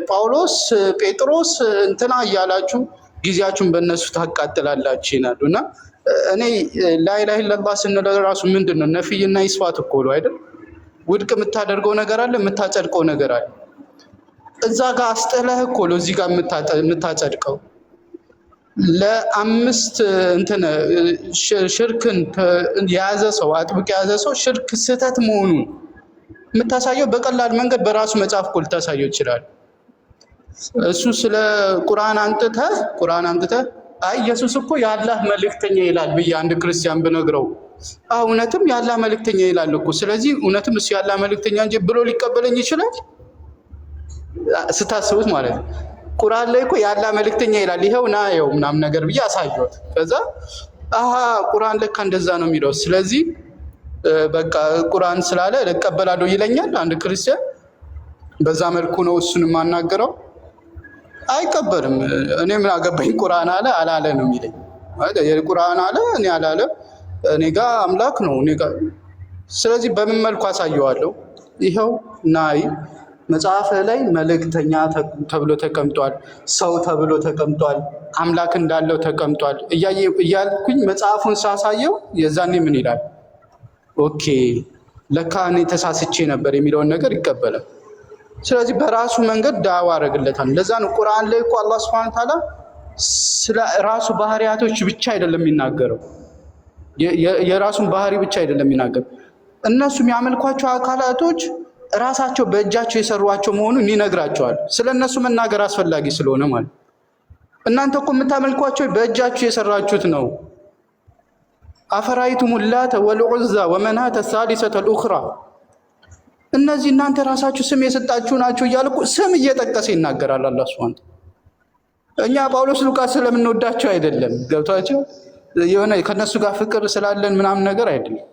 ጳውሎስ ጴጥሮስ እንትና እያላችሁ ጊዜያችሁን በእነሱ ታቃጥላላችሁ ይላሉ። እና እኔ ላኢላሀ ኢለላህ ስንል ራሱ ምንድነው ነፍይና ኢስባት እኮ ነው አይደል? ውድቅ የምታደርገው ነገር አለ፣ የምታጸድቀው ነገር አለ። እዛ ጋር አስጥለህ እኮ ነው እዚህ ጋር የምታጸድቀው። ለ5 እንትን ሽርክን የያዘ ሰው አጥብቅ የያዘ ሰው ሽርክ ስህተት መሆኑን የምታሳየው በቀላል መንገድ በራሱ መጽሐፍ እኮ ልታሳየው ይችላል። እሱ ስለ ቁርአን አንጥተህ አይ ኢየሱስ እኮ የአላህ መልእክተኛ ይላል ብዬ አንድ ክርስቲያን ብነግረው እውነትም የአላህ መልእክተኛ ይላል እኮ ስለዚህ እውነትም እሱ የአላህ መልእክተኛ እንጂ ብሎ ሊቀበለኝ ይችላል? ስታስቡት ማለት ነው። ቁርአን ላይ እኮ ያላ መልእክተኛ ይላል ይሄው ና ይሄው ምናምን ነገር ብዬ አሳየሁት። ከዛ አሃ ቁርአን ለካ እንደዛ ነው የሚለው። ስለዚህ በቃ ቁርአን ስላለ እቀበላለሁ ይለኛል አንድ ክርስቲያን። በዛ መልኩ ነው እሱን ማናገረው። አይቀበልም። እኔ ምን አገባኝ ቁርአን አለ አላለ ነው የሚለኝ። ቁርአን አለ እኔ አላለ እኔ ጋር አምላክ ነው እኔ ጋር። ስለዚህ በምን መልኩ አሳየዋለሁ? ይሄው ናይ መጽሐፍ ላይ መልእክተኛ ተብሎ ተቀምጧል፣ ሰው ተብሎ ተቀምጧል፣ አምላክ እንዳለው ተቀምጧል እያልኩኝ መጽሐፉን ሳሳየው የዛኔ ምን ይላል? ኦኬ ለካ እኔ ተሳስቼ ነበር የሚለውን ነገር ይቀበላል። ስለዚህ በራሱ መንገድ ዳዋ አደረግለታል። ለዛ ነው ቁርአን ላይ እኮ አላህ Subhanahu Ta'ala ስለ ራሱ ባህሪያቶች ብቻ አይደለም የሚናገረው፣ የራሱን ባህሪ ብቻ አይደለም የሚናገረው። እነሱ የሚያመልኳቸው አካላቶች ራሳቸው በእጃቸው የሰሯቸው መሆኑን ይነግራቸዋል። ስለነሱ መናገር አስፈላጊ ስለሆነ ማለት እናንተ እኮ የምታመልኳቸው በእጃችሁ የሰራችሁት ነው። አፈራይቱም ላተ ወልዑዛ ወመናተ ሳሊሰተ ልኡኽራ እነዚህ እናንተ ራሳችሁ ስም የሰጣችሁ ናቸው እያለ ስም እየጠቀሰ ይናገራል አላህ ሱብሓነሁ። እኛ ጳውሎስ ሉቃስ ስለምንወዳቸው አይደለም፣ ገብቷቸው የሆነ ከነሱ ጋር ፍቅር ስላለን ምናምን ነገር አይደለም።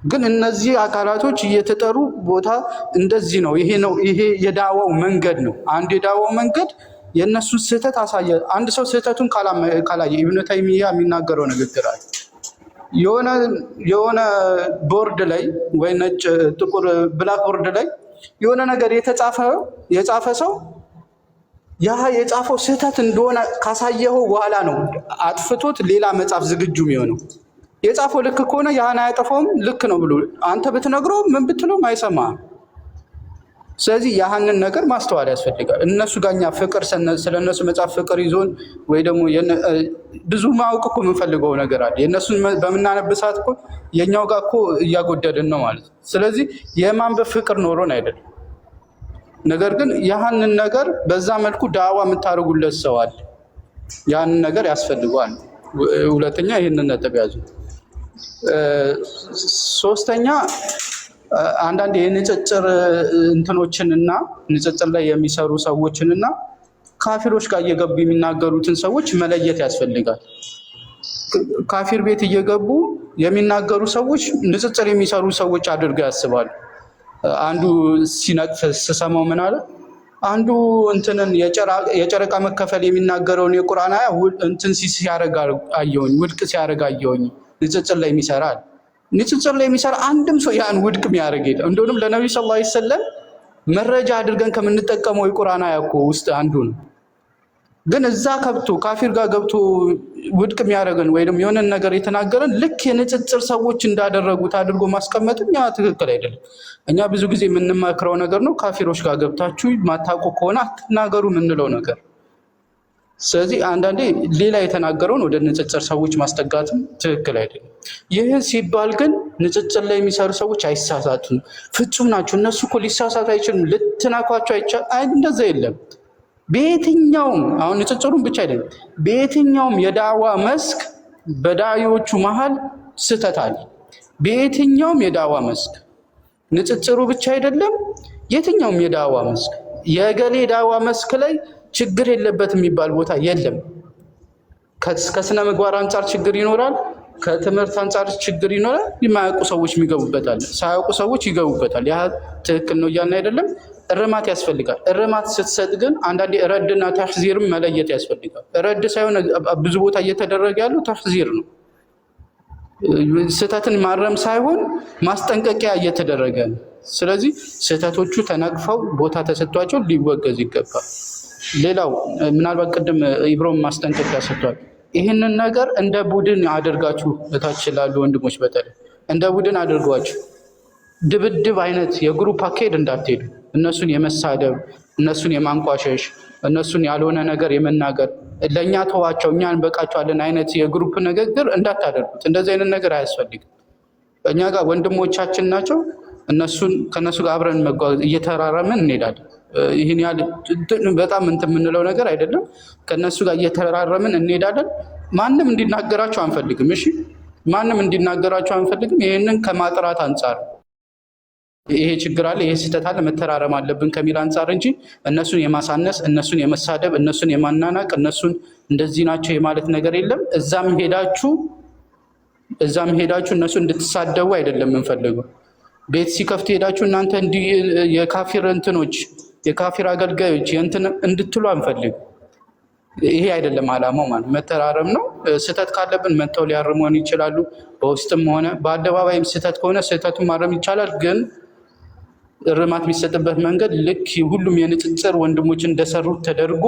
ግን እነዚህ አካላቶች እየተጠሩ ቦታ እንደዚህ ነው። ይሄ የዳዋው መንገድ ነው። አንድ የዳዋው መንገድ የእነሱን ስህተት አሳየ። አንድ ሰው ስህተቱን ካላየ ኢብኑ ተይሚያ የሚናገረው ንግግር አለ። የሆነ ቦርድ ላይ ወይ ነጭ ጥቁር ብላክ ቦርድ ላይ የሆነ ነገር የጻፈ ሰው ያ የጻፈው ስህተት እንደሆነ ካሳየው በኋላ ነው አጥፍቶት ሌላ መጻፍ ዝግጁ የሚሆነው። የጻፈው ልክ ከሆነ ያን አያጠፋውም፣ ልክ ነው ብሎ አንተ ብትነግረው ምን ብትለው አይሰማህም። ስለዚህ ያንን ነገር ማስተዋል ያስፈልጋል። እነሱ ጋኛ ፍቅር ስለነሱ መጽሐፍ ፍቅር ይዞን ወይ ደግሞ ብዙ ማወቅ እኮ የምንፈልገው ነገር አለ። የእነሱን በምናነብሳት እኮ የኛው ጋር እኮ እያጎደልን ነው ማለት ነው። ስለዚህ የማንበብ ፍቅር ኖሮን አይደለም። ነገር ግን ያንን ነገር በዛ መልኩ ዳዋ የምታደርጉለት ሰው አለ። ያንን ነገር ያስፈልገዋል። ሁለተኛ ይህንን ነጥብ ያዙ። ሶስተኛ አንዳንድ የንጽጽር እንትኖችንና ንጽጽር ላይ የሚሰሩ ሰዎችንና ካፊሮች ጋር እየገቡ የሚናገሩትን ሰዎች መለየት ያስፈልጋል። ካፊር ቤት እየገቡ የሚናገሩ ሰዎች ንጽጽር የሚሰሩ ሰዎች አድርገው ያስባሉ። አንዱ ሲነቅፍ ስሰማው ምን አለ? አንዱ እንትንን የጨረቃ መከፈል የሚናገረውን የቁርአን አያ እንትን ሲያረጋ አየሁኝ፣ ውድቅ ሲያረጋ አየሁኝ። ንጽጽር ላይ የሚሰራል። ንጽጽር ላይ የሚሰራ አንድም ሰው ያን ውድቅ የሚያደርግ የለም። እንደውም ለነብዩ ሰለላሁ ዐለይሂ ወሰለም መረጃ አድርገን ከምንጠቀመው የቁርአን አያ እኮ ውስጥ አንዱ ነው። ግን እዛ ከብቶ ካፊር ጋር ገብቶ ውድቅ የሚያደርገን ወይም የሆነ ነገር የተናገረን ልክ የንጽጽር ሰዎች እንዳደረጉት አድርጎ ማስቀመጥም ያ ትክክል አይደለም። እኛ ብዙ ጊዜ የምንመክረው ነገር ነው፣ ካፊሮች ጋር ገብታችሁ ማታውቁ ከሆነ አትናገሩ የምንለው ነገር። ስለዚህ አንዳንዴ ሌላ የተናገረውን ወደ ንጽጽር ሰዎች ማስጠጋትም ትክክል አይደለም። ይህ ሲባል ግን ንጽጽር ላይ የሚሰሩ ሰዎች አይሳሳቱም፣ ፍጹም ናቸው። እነሱ እኮ ሊሳሳቱ አይችሉም፣ ልትናኳቸው አይቻልም። እንደዛ የለም። በየትኛውም አሁን ንጽጽሩን ብቻ አይደለም፣ በየትኛውም የዳዋ መስክ በዳዮቹ መሃል ስህተት አለ። በየትኛውም የዳዋ መስክ ንጽጽሩ ብቻ አይደለም፣ የትኛውም የዳዋ መስክ የገሌ ዳዋ መስክ ላይ ችግር የለበትም የሚባል ቦታ የለም። ከስነ ምግባር አንጻር ችግር ይኖራል፣ ከትምህርት አንጻር ችግር ይኖራል። የማያውቁ ሰዎች የሚገቡበታል፣ ሳያውቁ ሰዎች ይገቡበታል። ያ ትክክል ነው እያልን አይደለም። እርማት ያስፈልጋል። እርማት ስትሰጥ ግን አንዳንዴ ረድና ተሕዚርም መለየት ያስፈልጋል። ረድ ሳይሆን ብዙ ቦታ እየተደረገ ያለው ተሕዚር ነው። ስህተትን ማረም ሳይሆን ማስጠንቀቂያ እየተደረገ ነው። ስለዚህ ስህተቶቹ ተነቅፈው ቦታ ተሰጥቷቸው ሊወገዝ ይገባል። ሌላው ምናልባት ቅድም ኢብሮም ማስጠንቀቂያ ሰጥቷል። ይህንን ነገር እንደ ቡድን አድርጋችሁ እታች ላሉ ወንድሞች በተለይ እንደ ቡድን አድርጓችሁ ድብድብ አይነት የግሩፕ አካሄድ እንዳትሄዱ። እነሱን የመሳደብ እነሱን የማንቋሸሽ እነሱን ያልሆነ ነገር የመናገር ለእኛ ተዋቸው እኛ እንበቃቸዋለን አይነት የግሩፕ ንግግር እንዳታደርጉት። እንደዚህ አይነት ነገር አያስፈልግም። እኛ ጋር ወንድሞቻችን ናቸው። ከእነሱ ጋር አብረን መጓዝ እየተራረምን እንሄዳለን። ይህን ያህል በጣም እንትን የምንለው ነገር አይደለም። ከእነሱ ጋር እየተራረምን እንሄዳለን። ማንም እንዲናገራቸው አንፈልግም። እሺ፣ ማንም እንዲናገራቸው አንፈልግም። ይህንን ከማጥራት አንጻር ይሄ ችግር አለ፣ ይሄ ስህተት አለ፣ መተራረም አለብን ከሚል አንጻር እንጂ እነሱን የማሳነስ እነሱን የመሳደብ እነሱን የማናናቅ እነሱን እንደዚህ ናቸው የማለት ነገር የለም። እዛም ሄዳችሁ እነሱ እንድትሳደቡ አይደለም የምንፈልገው። ቤት ሲከፍት ሄዳችሁ እናንተ እንዲህ የካፊር እንትኖች የካፊር አገልጋዮች እንትን እንድትሉ አንፈልግ። ይሄ አይደለም አላማው። ማለት መተራረም ነው። ስህተት ካለብን መጥተው ሊያርሙን ይችላሉ። በውስጥም ሆነ በአደባባይም ስህተት ከሆነ ስህተቱን ማረም ይቻላል። ግን እርማት የሚሰጥበት መንገድ ልክ ሁሉም የንጽጽር ወንድሞች እንደሰሩት ተደርጎ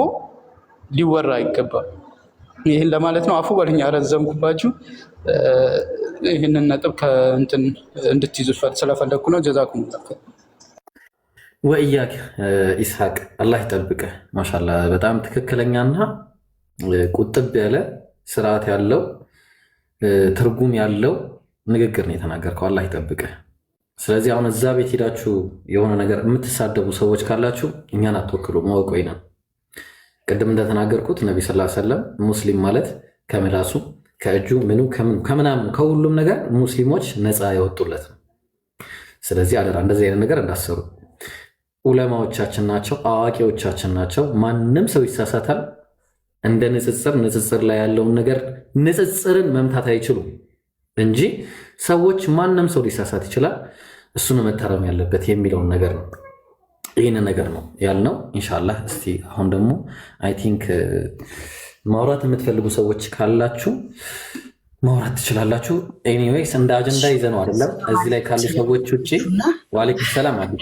ሊወራ አይገባም። ይህን ለማለት ነው። አፉ በለኝ አረዘምኩባችሁ። ይህንን ነጥብ ከእንትን እንድትይዙ ስለፈለግኩ ነው። ጀዛኩም ወእያክ ኢስሐቅ አላህ ይጠብቅህ። ማሻላ በጣም ትክክለኛና ቁጥብ ያለ ስርዓት ያለው ትርጉም ያለው ንግግር ነው የተናገርከው። አላህ ይጠብቅህ። ስለዚህ አሁን እዛ ቤት ሄዳችሁ የሆነ ነገር የምትሳደቡ ሰዎች ካላችሁ እኛን አትወክሉ፣ ማወቅ ወይ ነው። ቅድም እንደተናገርኩት ነቢ ስ ሰለም ሙስሊም ማለት ከምላሱ ከእጁ ምኑ ከምናምኑ ከሁሉም ነገር ሙስሊሞች ነፃ የወጡለት ነው። ስለዚህ አደራ እንደዚህ አይነት ነገር እንዳሰሩ። ዑለማዎቻችን ናቸው፣ አዋቂዎቻችን ናቸው። ማንም ሰው ይሳሳታል። እንደ ንጽጽር ላይ ያለውን ነገር ንጽጽርን መምታት አይችሉም እንጂ ሰዎች ማንም ሰው ሊሳሳት ይችላል። እሱን መታረም ያለበት የሚለውን ነገር ነው። ይህን ነገር ነው ያልነው ኢንሻላህ። እስቲ አሁን ደግሞ አይ ቲንክ ማውራት የምትፈልጉ ሰዎች ካላችሁ ማውራት ትችላላችሁ። ኤኒዌይስ እንደ አጀንዳ ይዘነው አይደለም እዚህ ላይ ካሉ ሰዎች ውጭ ዋሌኩም ሰላም አለ።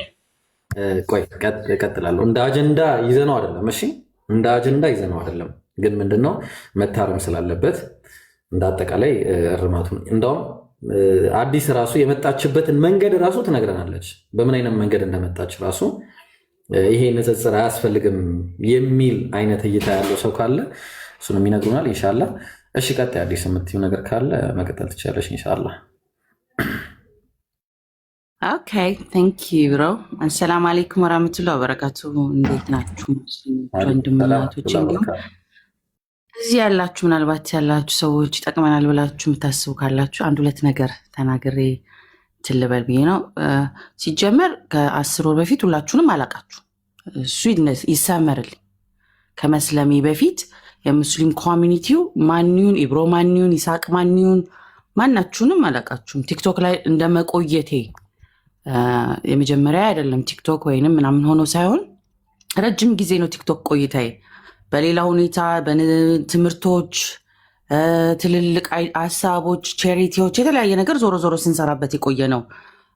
ቆይ እቀጥላለሁ። እንደ አጀንዳ ይዘነው አይደለም። እሺ እንደ አጀንዳ ይዘነው አይደለም፣ ግን ምንድነው መታረም ስላለበት እንደ አጠቃላይ እርማቱን እንደውም አዲስ ራሱ የመጣችበትን መንገድ ራሱ ትነግረናለች። በምን አይነት መንገድ እንደመጣች ራሱ ይሄ ንጽጽር አያስፈልግም የሚል አይነት እይታ ያለው ሰው ካለ እሱንም ይነግሩናል ኢንሻላህ። እሺ ቀጣይ አዲስ የምትይው ነገር ካለ መቀጠል ትችላለሽ ኢንሻላህ። ኦኬ ቴንክ ዩ ብሮ። አሰላሙ አለይኩም ወራህመቱላሂ ወበረካቱ። እንዴት ናችሁ ወንድምናቶች? እንዲሁም እዚህ ያላችሁ ምናልባት ያላችሁ ሰዎች ይጠቅመናል ብላችሁ የምታስቡ ካላችሁ አንድ ሁለት ነገር ተናግሬ ትልበል ብዬ ነው። ሲጀመር ከ10 ወር በፊት ሁላችሁንም አላቃችሁ። እሱ ይሰመርልኝ። ከመስለሜ በፊት የሙስሊም ኮሚኒቲው ማንዩን ኢብሮ ማንዩን ይሳቅ ማንዩን ማናችሁንም አላቃችሁም። ቲክቶክ ላይ እንደመቆየቴ የመጀመሪያ አይደለም ቲክቶክ ወይንም ምናምን ሆኖ ሳይሆን ረጅም ጊዜ ነው ቲክቶክ ቆይታዬ። በሌላ ሁኔታ በትምህርቶች ትልልቅ ሀሳቦች ቼሪቲዎች የተለያየ ነገር ዞሮ ዞሮ ስንሰራበት የቆየ ነው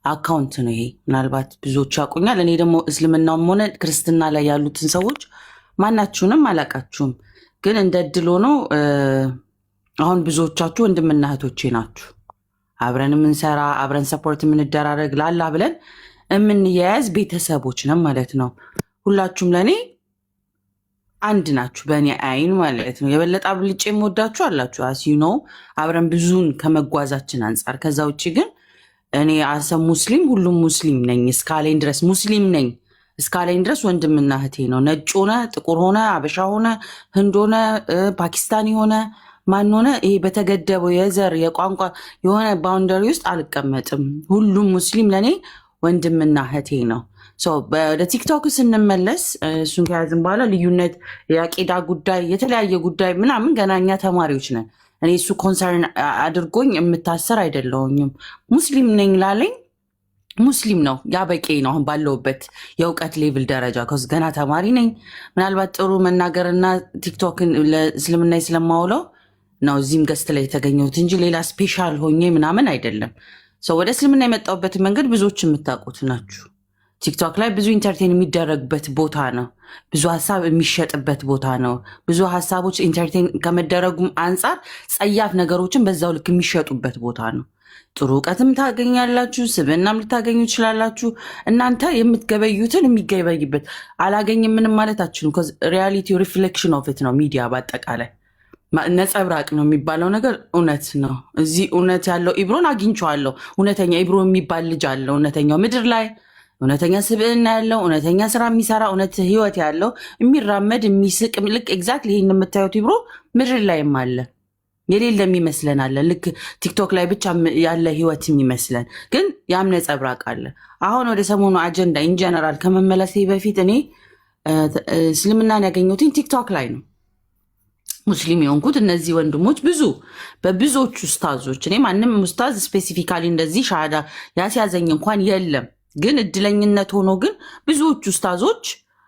አካውንት ነው ይሄ። ምናልባት ብዙዎች ያውቁኛል። እኔ ደግሞ እስልምናውም ሆነ ክርስትና ላይ ያሉትን ሰዎች ማናችሁንም አላቃችሁም። ግን እንደ እድል ሆኖ አሁን ብዙዎቻችሁ ወንድምና እህቶቼ ናችሁ። አብረን የምንሰራ አብረን ሰፖርት የምንደራረግ ላላ ብለን የምንያያዝ ቤተሰቦች ነን ማለት ነው። ሁላችሁም ለእኔ አንድ ናችሁ በእኔ አይን ማለት ነው። የበለጠ አብልጬ የምወዳችሁ አላችሁ አስዩ ነው አብረን ብዙን ከመጓዛችን አንጻር። ከዛ ውጭ ግን እኔ አሰ ሙስሊም ሁሉም ሙስሊም ነኝ እስካለኝ ድረስ ሙስሊም ነኝ እስካለኝ ድረስ ወንድምና እህቴ ነው። ነጭ ሆነ ጥቁር ሆነ አበሻ ሆነ ህንድ ሆነ ፓኪስታኒ ሆነ ማን ሆነ ይሄ በተገደበው የዘር የቋንቋ የሆነ ባውንደሪ ውስጥ አልቀመጥም። ሁሉም ሙስሊም ለእኔ ወንድምና እህቴ ነው። ወደ ቲክቶክ ስንመለስ እሱን ከያዝን በኋላ ልዩነት የአቂዳ ጉዳይ የተለያየ ጉዳይ ምናምን ገና እኛ ተማሪዎች ነን። እኔ እሱ ኮንሰርን አድርጎኝ የምታሰር አይደለሁኝም። ሙስሊም ነኝ ላለኝ ሙስሊም ነው ያ በቂ ነው። አሁን ባለውበት የእውቀት ሌቭል ደረጃ ከዚ ገና ተማሪ ነኝ። ምናልባት ጥሩ መናገርና ቲክቶክን ለእስልምና ስለማውለው ነው እዚህም ገስት ላይ የተገኘሁት እንጂ ሌላ ስፔሻል ሆኜ ምናምን አይደለም። ወደ እስልምና የመጣሁበትን መንገድ ብዙዎች የምታውቁት ናችሁ። ቲክቶክ ላይ ብዙ ኢንተርቴን የሚደረግበት ቦታ ነው። ብዙ ሀሳብ የሚሸጥበት ቦታ ነው። ብዙ ሀሳቦች ኢንተርቴን ከመደረጉም አንጻር ጸያፍ ነገሮችን በዛው ልክ የሚሸጡበት ቦታ ነው። ጥሩ እውቀትም ታገኛላችሁ፣ ስብዕናም ልታገኙ ትችላላችሁ። እናንተ የምትገበዩትን የሚገበይበት አላገኝም ምንም ማለት አችሉም። ሪያሊቲ ሪፍሌክሽን ኦፍ ኢት ነው ሚዲያ በአጠቃላይ ነጸብራቅ ነው የሚባለው ነገር እውነት ነው። እዚህ እውነት ያለው ኢብሮን አግኝቼዋለሁ። እውነተኛ ኢብሮ የሚባል ልጅ አለ እውነተኛው ምድር ላይ እውነተኛ ስብዕና ያለው እውነተኛ ስራ የሚሰራ እውነት ህይወት ያለው የሚራመድ የሚስቅ ልክ ኤግዛክትሊ ይህን የምታዩት ኢብሮ ምድር ላይም አለ። የሌለም ይመስለናል። ልክ ቲክቶክ ላይ ብቻ ያለ ህይወት የሚመስለን ግን ያም ነጸብራቅ አለ። አሁን ወደ ሰሞኑ አጀንዳ ኢንጀነራል ከመመለሴ በፊት እኔ እስልምናን ያገኘሁትን ቲክቶክ ላይ ነው። ሙስሊም የሆንኩት እነዚህ ወንድሞች በብዙዎቹ ኡስታዞች፣ እኔ ማንም ኡስታዝ ስፔሲፊካሊ እንደዚህ ሻሃዳ ያስያዘኝ እንኳን የለም። ግን እድለኝነት ሆኖ ግን ብዙዎቹ ኡስታዞች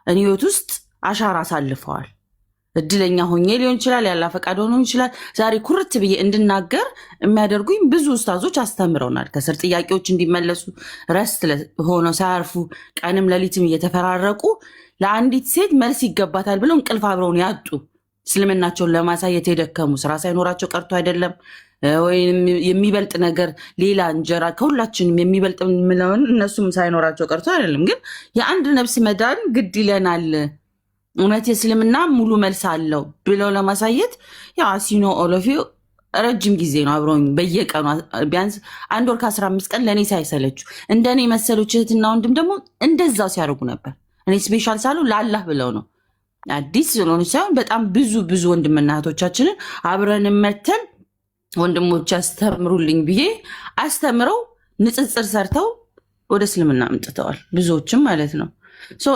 እኔ ህይወት ውስጥ አሻራ አሳልፈዋል። እድለኛ ሆኜ ሊሆን ይችላል፣ ያላ ፈቃድ ሆኖ ይችላል። ዛሬ ኩርት ብዬ እንድናገር የሚያደርጉኝ ብዙ ኡስታዞች አስተምረውናል። ከስር ጥያቄዎች እንዲመለሱ ረስት ሆነው ሳያርፉ ቀንም ሌሊትም እየተፈራረቁ ለአንዲት ሴት መልስ ይገባታል ብለው እንቅልፍ አብረውን ያጡ እስልምናቸውን ለማሳየት የደከሙ ስራ ሳይኖራቸው ቀርቶ አይደለም፣ ወይም የሚበልጥ ነገር ሌላ እንጀራ ከሁላችንም የሚበልጥ ምለውን እነሱም ሳይኖራቸው ቀርቶ አይደለም። ግን የአንድ ነፍስ መዳን ግድ ይለናል፣ እውነት የእስልምና ሙሉ መልስ አለው ብለው ለማሳየት ያው አሲኖ ኦሎፊዮ ረጅም ጊዜ ነው አብረውኝ በየቀኑ ቢያንስ 1 ወር ከ15 ቀን ለእኔ ሳይሰለችው እንደኔ መሰሎች እህትና ወንድም ደግሞ እንደዛው ሲያደርጉ ነበር። እኔ ስፔሻል ሳሉ ለአላህ ብለው ነው አዲስ ስለሆነች ሳይሆን በጣም ብዙ ወንድምና እህቶቻችንን አብረን መተን ወንድሞች አስተምሩልኝ ብዬ አስተምረው ንጽጽር ሰርተው ወደ እስልምና አምጥተዋል። ብዙዎችም ማለት ነው።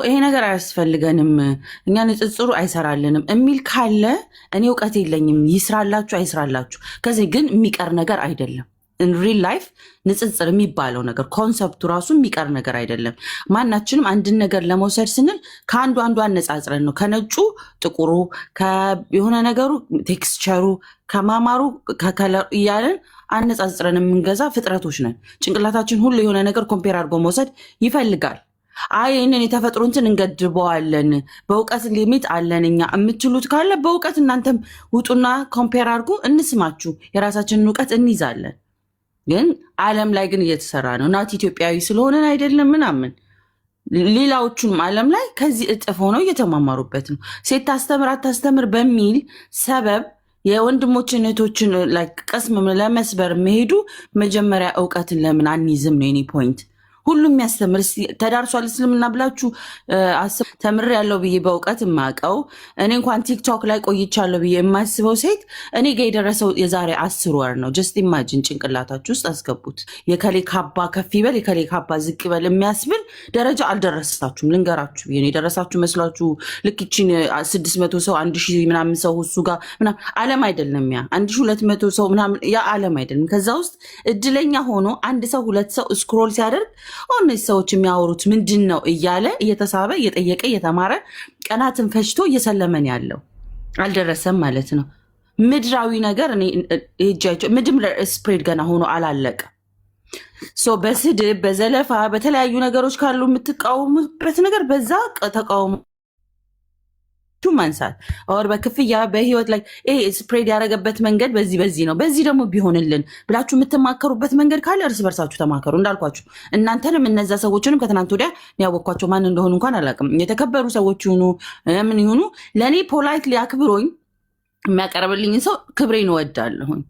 ይሄ ነገር አያስፈልገንም፣ እኛ ንጽጽሩ አይሰራልንም የሚል ካለ እኔ እውቀት የለኝም፣ ይስራላችሁ አይስራላችሁ። ከዚህ ግን የሚቀር ነገር አይደለም። ሪል ላይፍ ንጽጽር የሚባለው ነገር ኮንሰፕቱ ራሱ የሚቀር ነገር አይደለም። ማናችንም አንድን ነገር ለመውሰድ ስንል ከአንዱ አነጻጽረን ነው። ከነጩ ጥቁሩ፣ የሆነ ነገሩ ቴክስቸሩ፣ ከማማሩ ከከለር እያለን አነጻጽረን የምንገዛ ፍጥረቶች ነን። ጭንቅላታችን ሁሉ የሆነ ነገር ኮምፔር አድርጎ መውሰድ ይፈልጋል። ይህንን የተፈጥሮ እንትን እንገድበዋለን፣ በእውቀት ሊሚት አለን እኛ የምትሉት ካለ በእውቀት እናንተም ውጡና ኮምፔር አድርጉ፣ እንስማችሁ፣ የራሳችንን እውቀት እንይዛለን። ግን ዓለም ላይ ግን እየተሰራ ነው። ናት ኢትዮጵያዊ ስለሆነን አይደለም ምናምን፣ ሌላዎቹንም ዓለም ላይ ከዚህ እጥፍ ሆነው እየተማማሩበት ነው። ሴት ታስተምር አታስተምር በሚል ሰበብ የወንድሞችን እህቶችን ቀስም ለመስበር መሄዱ መጀመሪያ እውቀትን ለምን አንይዝም ነው የኔ ፖይንት። ሁሉም የሚያስተምር ተዳርሷል እስልምና ብላችሁ ተምር ያለው ብዬ በእውቀት የማውቀው እኔ እንኳን ቲክቶክ ላይ ቆይቻለሁ ብዬ የማስበው ሴት እኔ ጋ የደረሰው የዛሬ 10 ወር ነው። ጀስት ኢማጂን፣ ጭንቅላታችሁ ውስጥ አስገቡት። የከሌ ካባ ከፍ ይበል የከሌ ካባ ዝቅ ይበል የሚያስብል ደረጃ አልደረሳችሁም። ልንገራችሁ ብዬ ነው። የደረሳችሁ መስሏችሁ ልክ ይችን 600 ሰው 1000 ምናምን ሰው እሱ ጋር ምናምን ዓለም አይደለም። ያ 1200 ሰው ምናምን ያ ዓለም አይደለም። ከዛ ውስጥ እድለኛ ሆኖ አንድ ሰው 2 ሰው ስክሮል ሲያደርግ እነዚህ ሰዎች የሚያወሩት ምንድን ነው እያለ እየተሳበ እየጠየቀ እየተማረ ቀናትን ፈጅቶ እየሰለመን ያለው አልደረሰም ማለት ነው። ምድራዊ ነገር ምድም ስፕሬድ ገና ሆኖ አላለቀ። በስድብ በዘለፋ በተለያዩ ነገሮች ካሉ የምትቃወሙበት ነገር በዛ ተቃውሞ ማንሳት ወር በክፍያ በህይወት ላይ ስፕሬድ ያደረገበት መንገድ በዚህ ነው፣ በዚህ ደግሞ ቢሆንልን ብላችሁ የምትማከሩበት መንገድ ካለ እርስ በርሳችሁ ተማከሩ። እንዳልኳችሁ እናንተንም እነዛ ሰዎችንም ከትናንት ወዲያ ያወቅኳቸው ማን እንደሆኑ እንኳን አላውቅም። የተከበሩ ሰዎች ይሁኑ ምን ይሁኑ ለእኔ ፖላይትሊ አክብሮኝ የሚያቀርብልኝን ሰው ክብሬን እወዳለሁኝ።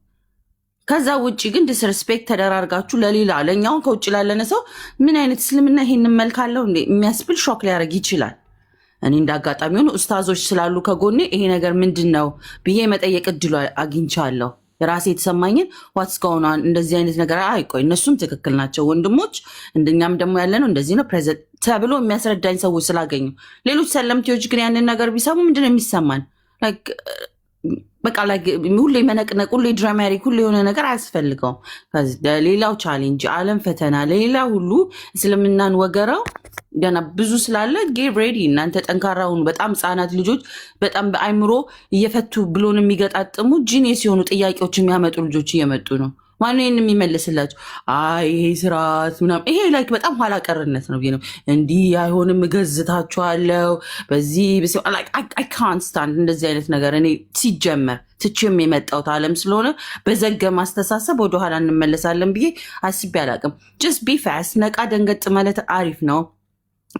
ከዛ ውጭ ግን ዲስሬስፔክት ተደራርጋችሁ ለሌላ ለእኛውን ከውጭ ላለነ ሰው ምን አይነት እስልምና ይሄንን መልካለው የሚያስብል ሾክ ሊያደርግ ይችላል። እኔ እንዳጋጣሚ ሆኖ ኡስታዞች ስላሉ ከጎኔ ይሄ ነገር ምንድን ነው ብዬ መጠየቅ እድሉ አግኝቻለሁ። የራሴ የተሰማኝን ዋትስ ጎን ኦን እንደዚህ አይነት ነገር አይቆይ፣ እነሱም ትክክል ናቸው ወንድሞች፣ እንደኛም ደግሞ ያለ ነው እንደዚህ ነው ፕሬዘንት ተብሎ የሚያስረዳኝ ሰዎች ስላገኙ። ሌሎች ሰለምቴዎች ግን ያንን ነገር ቢሰሙ ምንድነው የሚሰማን? በቃ ሁሌ መነቅነቅ፣ ሁሌ ድራማቲክ፣ ሁሌ የሆነ ነገር አያስፈልገውም። ለሌላው ቻሌንጅ ዓለም ፈተና፣ ለሌላ ሁሉ እስልምናን ወገራው ገና ብዙ ስላለ ጌት ሬዲ። እናንተ ጠንካራ ሁኑ። በጣም ህጻናት ልጆች በጣም በአይምሮ እየፈቱ ብሎን የሚገጣጥሙ ጂኒየስ የሆኑ ጥያቄዎች የሚያመጡ ልጆች እየመጡ ነው። ማነው ይህን የሚመልስላቸው? ይሄ ስርዓት ምናምን ይሄ ላይክ በጣም ኋላ ቀርነት ነው። እንዲህ አይሆንም፣ እገዝታችኋለሁ በዚህ ካንት ስታንድ እንደዚህ አይነት ነገር። እኔ ሲጀመር ትቼም የመጣሁት ዓለም ስለሆነ በዘገ ማስተሳሰብ ወደኋላ እንመለሳለን ብዬ አስቤ አላቅም። ጀስት ቢ ፋስት፣ ነቃ ደንገጥ ማለት አሪፍ ነው።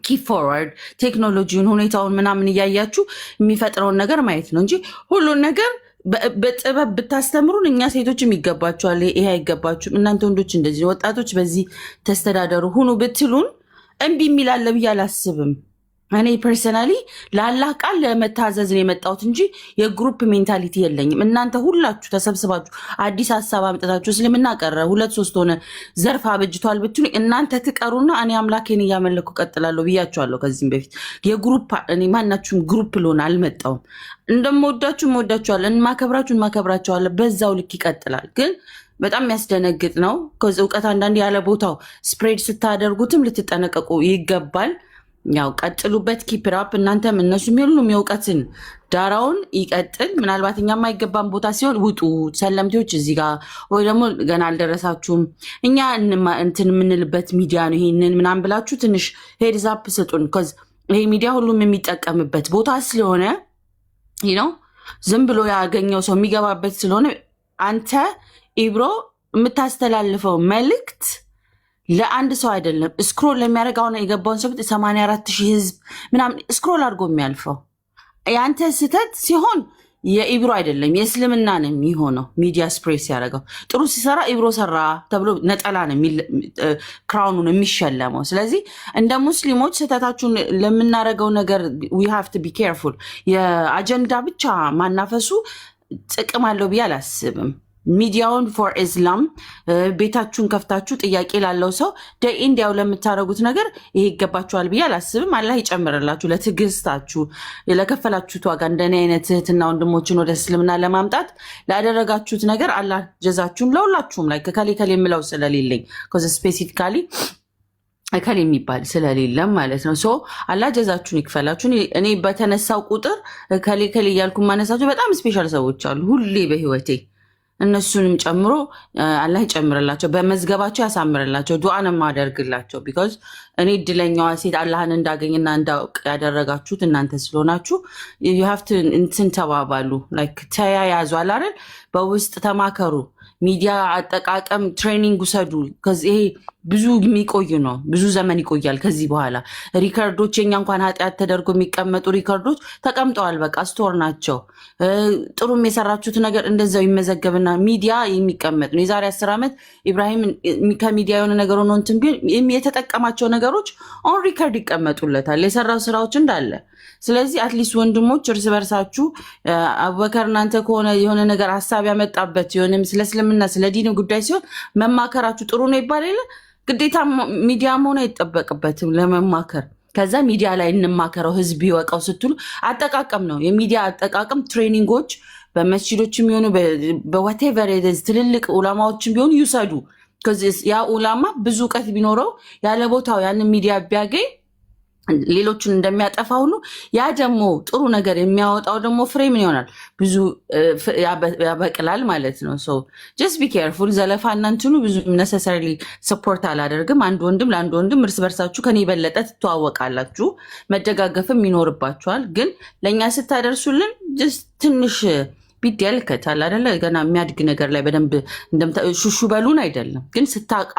ኪፕ ፎርዋርድ፣ ቴክኖሎጂውን ሁኔታውን ምናምን እያያችሁ የሚፈጥረውን ነገር ማየት ነው እንጂ ሁሉን ነገር በጥበብ ብታስተምሩን እኛ ሴቶችም ይገባችኋል፣ ይሄ አይገባችሁም፣ እናንተ ወንዶች እንደዚህ ወጣቶች በዚህ ተስተዳደሩ ሁኑ ብትሉን እምቢ የሚላለ ብዬ አላስብም። እኔ ፐርሰናሊ ለአላህ ቃል ለመታዘዝ ነው የመጣሁት እንጂ የግሩፕ ሜንታሊቲ የለኝም። እናንተ ሁላችሁ ተሰብስባችሁ አዲስ ሀሳብ አምጥታችሁ እስልምና ቀረ 2-3 ሆነ ዘርፍ አበጅቷል ብትሉ እናንተ ትቀሩና እኔ አምላኬን እያመለኩ ቀጥላለሁ ብያችኋለሁ ከዚህም በፊት። የግሩፕ እኔ ማናችሁም ግሩፕ ልሆን አልመጣሁም። እንደምወዳችሁ እወዳችኋለሁ፣ እንማከብራችኋለሁ። በዛው ልክ ይቀጥላል። ግን በጣም የሚያስደነግጥ ነው። ከዚህ እውቀት አንዳንድ ያለ ቦታው ስፕሬድ ስታደርጉትም ልትጠነቀቁ ይገባል። ያው ቀጥሉበት፣ ኪፕራፕ እናንተም እነሱም ሁሉም የእውቀትን ዳራውን ይቀጥል። ምናልባት እኛ የማይገባን ቦታ ሲሆን ውጡ ሰለምቴዎች እዚህ ጋር ወይ ደግሞ ገና አልደረሳችሁም እኛ እንትን የምንልበት ሚዲያ ነው ይሄንን ምናምን ብላችሁ ትንሽ ሄድዛፕ ስጡን። ይሄ ሚዲያ ሁሉም የሚጠቀምበት ቦታ ስለሆነ ነው ዝም ብሎ ያገኘው ሰው የሚገባበት ስለሆነ አንተ ኢብሮ የምታስተላልፈው መልእክት ለአንድ ሰው አይደለም። ስክሮል ለሚያደርግ አሁን የገባውን ሰው 84,000 ህዝብ ምናምን ስክሮል አድርጎ የሚያልፈው ያንተ ስህተት ሲሆን የኢብሮ አይደለም የእስልምና ነው የሚሆነው። ሚዲያ ስፕሬስ ያደረገው ጥሩ ሲሰራ ኢብሮ ሰራ ተብሎ ነጠላ ነው ክራውኑን የሚሸለመው። ስለዚህ እንደ ሙስሊሞች ስህተታችሁን ለምናደርገው ነገር we have to be careful። የአጀንዳ ብቻ ማናፈሱ ጥቅም አለው ብዬ አላስብም። ሚዲያውን ፎር ኢስላም ቤታችሁን ከፍታችሁ ጥያቄ ላለው ሰው እንዲያው ለምታደርጉት ነገር ይሄ ይገባችኋል ብዬ አላስብም። አላህ ይጨምርላችሁ ለትዕግስታችሁ፣ ለከፈላችሁት ዋጋ። እንደኔ አይነት እህትና ወንድሞችን ወደ እስልምና ለማምጣት ላደረጋችሁት ነገር አላህ ጀዛችሁን ለሁላችሁም ላይ ከከሌ የምለው ስለሌለኝ ስፔሲፊካሊ እከሌ የሚባል ስለሌለም ማለት ነው። ሶ አላህ ጀዛችሁን ይክፈላችሁ። እኔ በተነሳው ቁጥር ከሌ እያልኩ ማነሳቸው በጣም ስፔሻል ሰዎች አሉ ሁሌ በህይወቴ። እነሱንም ጨምሮ አላህ ይጨምርላቸው፣ በመዝገባቸው ያሳምርላቸው። ዱዓን ማደርግላቸው ቢኮዝ እኔ እድለኛዋ ሴት አላህን እንዳገኝና እንዳውቅ ያደረጋችሁት እናንተ ስለሆናችሁ you have to እንትን ተባባሉ፣ ላይክ ተያያዙ አይደል? በውስጥ ተማከሩ። ሚዲያ አጠቃቀም ትሬኒንግ ውሰዱ። ይሄ ብዙ የሚቆይ ነው፣ ብዙ ዘመን ይቆያል። ከዚህ በኋላ ሪከርዶች የኛ እንኳን ኃጢአት ተደርጎ የሚቀመጡ ሪከርዶች ተቀምጠዋል፣ በቃ ስቶር ናቸው። ጥሩም የሰራችሁት ነገር እንደዛው ይመዘገብና ሚዲያ የሚቀመጥ ነው። የዛሬ 10 ዓመት ኢብራሂም ከሚዲያ የሆነ ነገር ሆኖ እንትን ቢል የተጠቀማቸው ነገሮች ኦን ሪከርድ ይቀመጡለታል፣ የሰራው ስራዎች እንዳለ። ስለዚህ አትሊስት ወንድሞች እርስ በርሳችሁ አቡበከር እናንተ ከሆነ የሆነ ነገር ሀሳብ ያመጣበት የሆነም ስለ እስልምና ስለ ዲን ጉዳይ ሲሆን መማከራችሁ ጥሩ ነው ይባላል። ግዴታ ሚዲያ መሆን አይጠበቅበትም ለመማከር። ከዛ ሚዲያ ላይ እንማከረው ህዝብ ይወቀው ስትሉ አጠቃቀም ነው። የሚዲያ አጠቃቀም ትሬኒንጎች በመስጂዶች የሚሆኑ በዋቴቨር ትልልቅ ኡላማዎችን ቢሆኑ ይውሰዱ። ያ ኡላማ ብዙ እውቀት ቢኖረው ያለ ቦታው ያንን ሚዲያ ቢያገኝ ሌሎችን እንደሚያጠፋ ሁሉ ያ ደግሞ ጥሩ ነገር የሚያወጣው ደግሞ ፍሬ ምን ይሆናል ብዙ ያበቅላል ማለት ነው። ሶ ጀስት ቢ ኬርፉል። ዘለፋ እናንትኑ ብዙ ነሰሰሪሊ ሰፖርት አላደርግም። አንድ ወንድም ለአንድ ወንድም እርስ በርሳችሁ ከኔ የበለጠ ትተዋወቃላችሁ፣ መደጋገፍም ይኖርባችኋል። ግን ለእኛ ስታደርሱልን ጀስት ትንሽ ቢደልከታል አይደለ? ገና የሚያድግ ነገር ላይ በደንብ ሹሹ በሉን አይደለም፣ ግን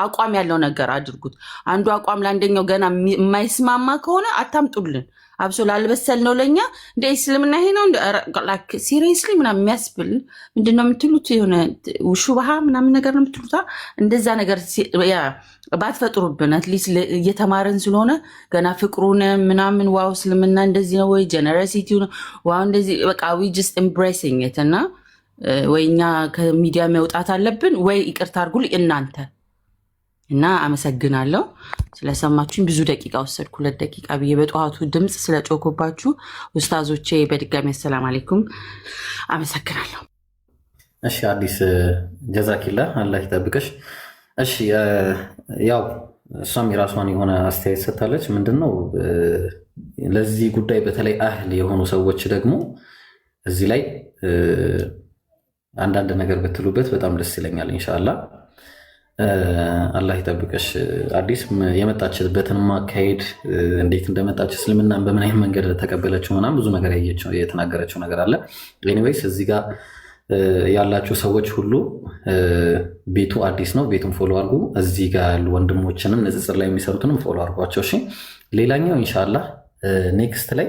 አቋም ያለው ነገር አድርጉት። አንዱ አቋም ለአንደኛው ገና የማይስማማ ከሆነ አታምጡልን። አብሶ ላልበሰል ነው ለእኛ እንደ እስልምና ይሄ ነው ሲሪየስሊ ምናምን የሚያስብል ምንድነው የምትሉት? የሆነ ሹብሃ ምናምን ነገር ነው የምትሉት። እንደዛ ነገር ባትፈጥሩብን አትሊስት እየተማረን ስለሆነ ገና ፍቅሩን ምናምን ዋው እስልምና እንደዚህ ነው ወይ ጀነረሲቲ ነው ዋው እንደዚህ በቃ ዊ ጀስት ኤምብሬሲንግ ኢት እና ወይ እኛ ከሚዲያ መውጣት አለብን ወይ ይቅርታ አድርጉልኝ እናንተ እና አመሰግናለሁ ስለሰማችሁኝ። ብዙ ደቂቃ ወሰድኩ፣ 2 ደቂቃ ብዬ በጠዋቱ ድምፅ ስለጮኩባችሁ ኡስታዞቼ በድጋሚ አሰላም አለይኩም አመሰግናለሁ። እሺ አዲስ ጀዛኪላ አላህ ይጠብቅሽ። እሺ ያው እሷም የራሷን የሆነ አስተያየት ሰጥታለች። ምንድነው ለዚህ ጉዳይ በተለይ አህል የሆኑ ሰዎች ደግሞ እዚህ ላይ አንዳንድ ነገር ብትሉበት በጣም ደስ ይለኛል። ኢንሻአላህ አላህ ይጠብቅሽ። አዲስ የመጣችበትን ማካሄድ እንዴት እንደመጣች እስልምናን በምን አይነት መንገድ ተቀበለችው ምናምን ብዙ ነገር ያየችው የተናገረችው ነገር አለ። ኤኒዌይስ እዚህ ጋር ያላችሁ ሰዎች ሁሉ ቤቱ አዲስ ነው፣ ቤቱን ፎሎ አድርጉ። እዚህ ጋር ያሉ ወንድሞችንም ንጽጽር ላይ የሚሰሩትንም ፎሎ አድርጓቸው። እሺ ሌላኛው ኢንሻአላህ ኔክስት ላይ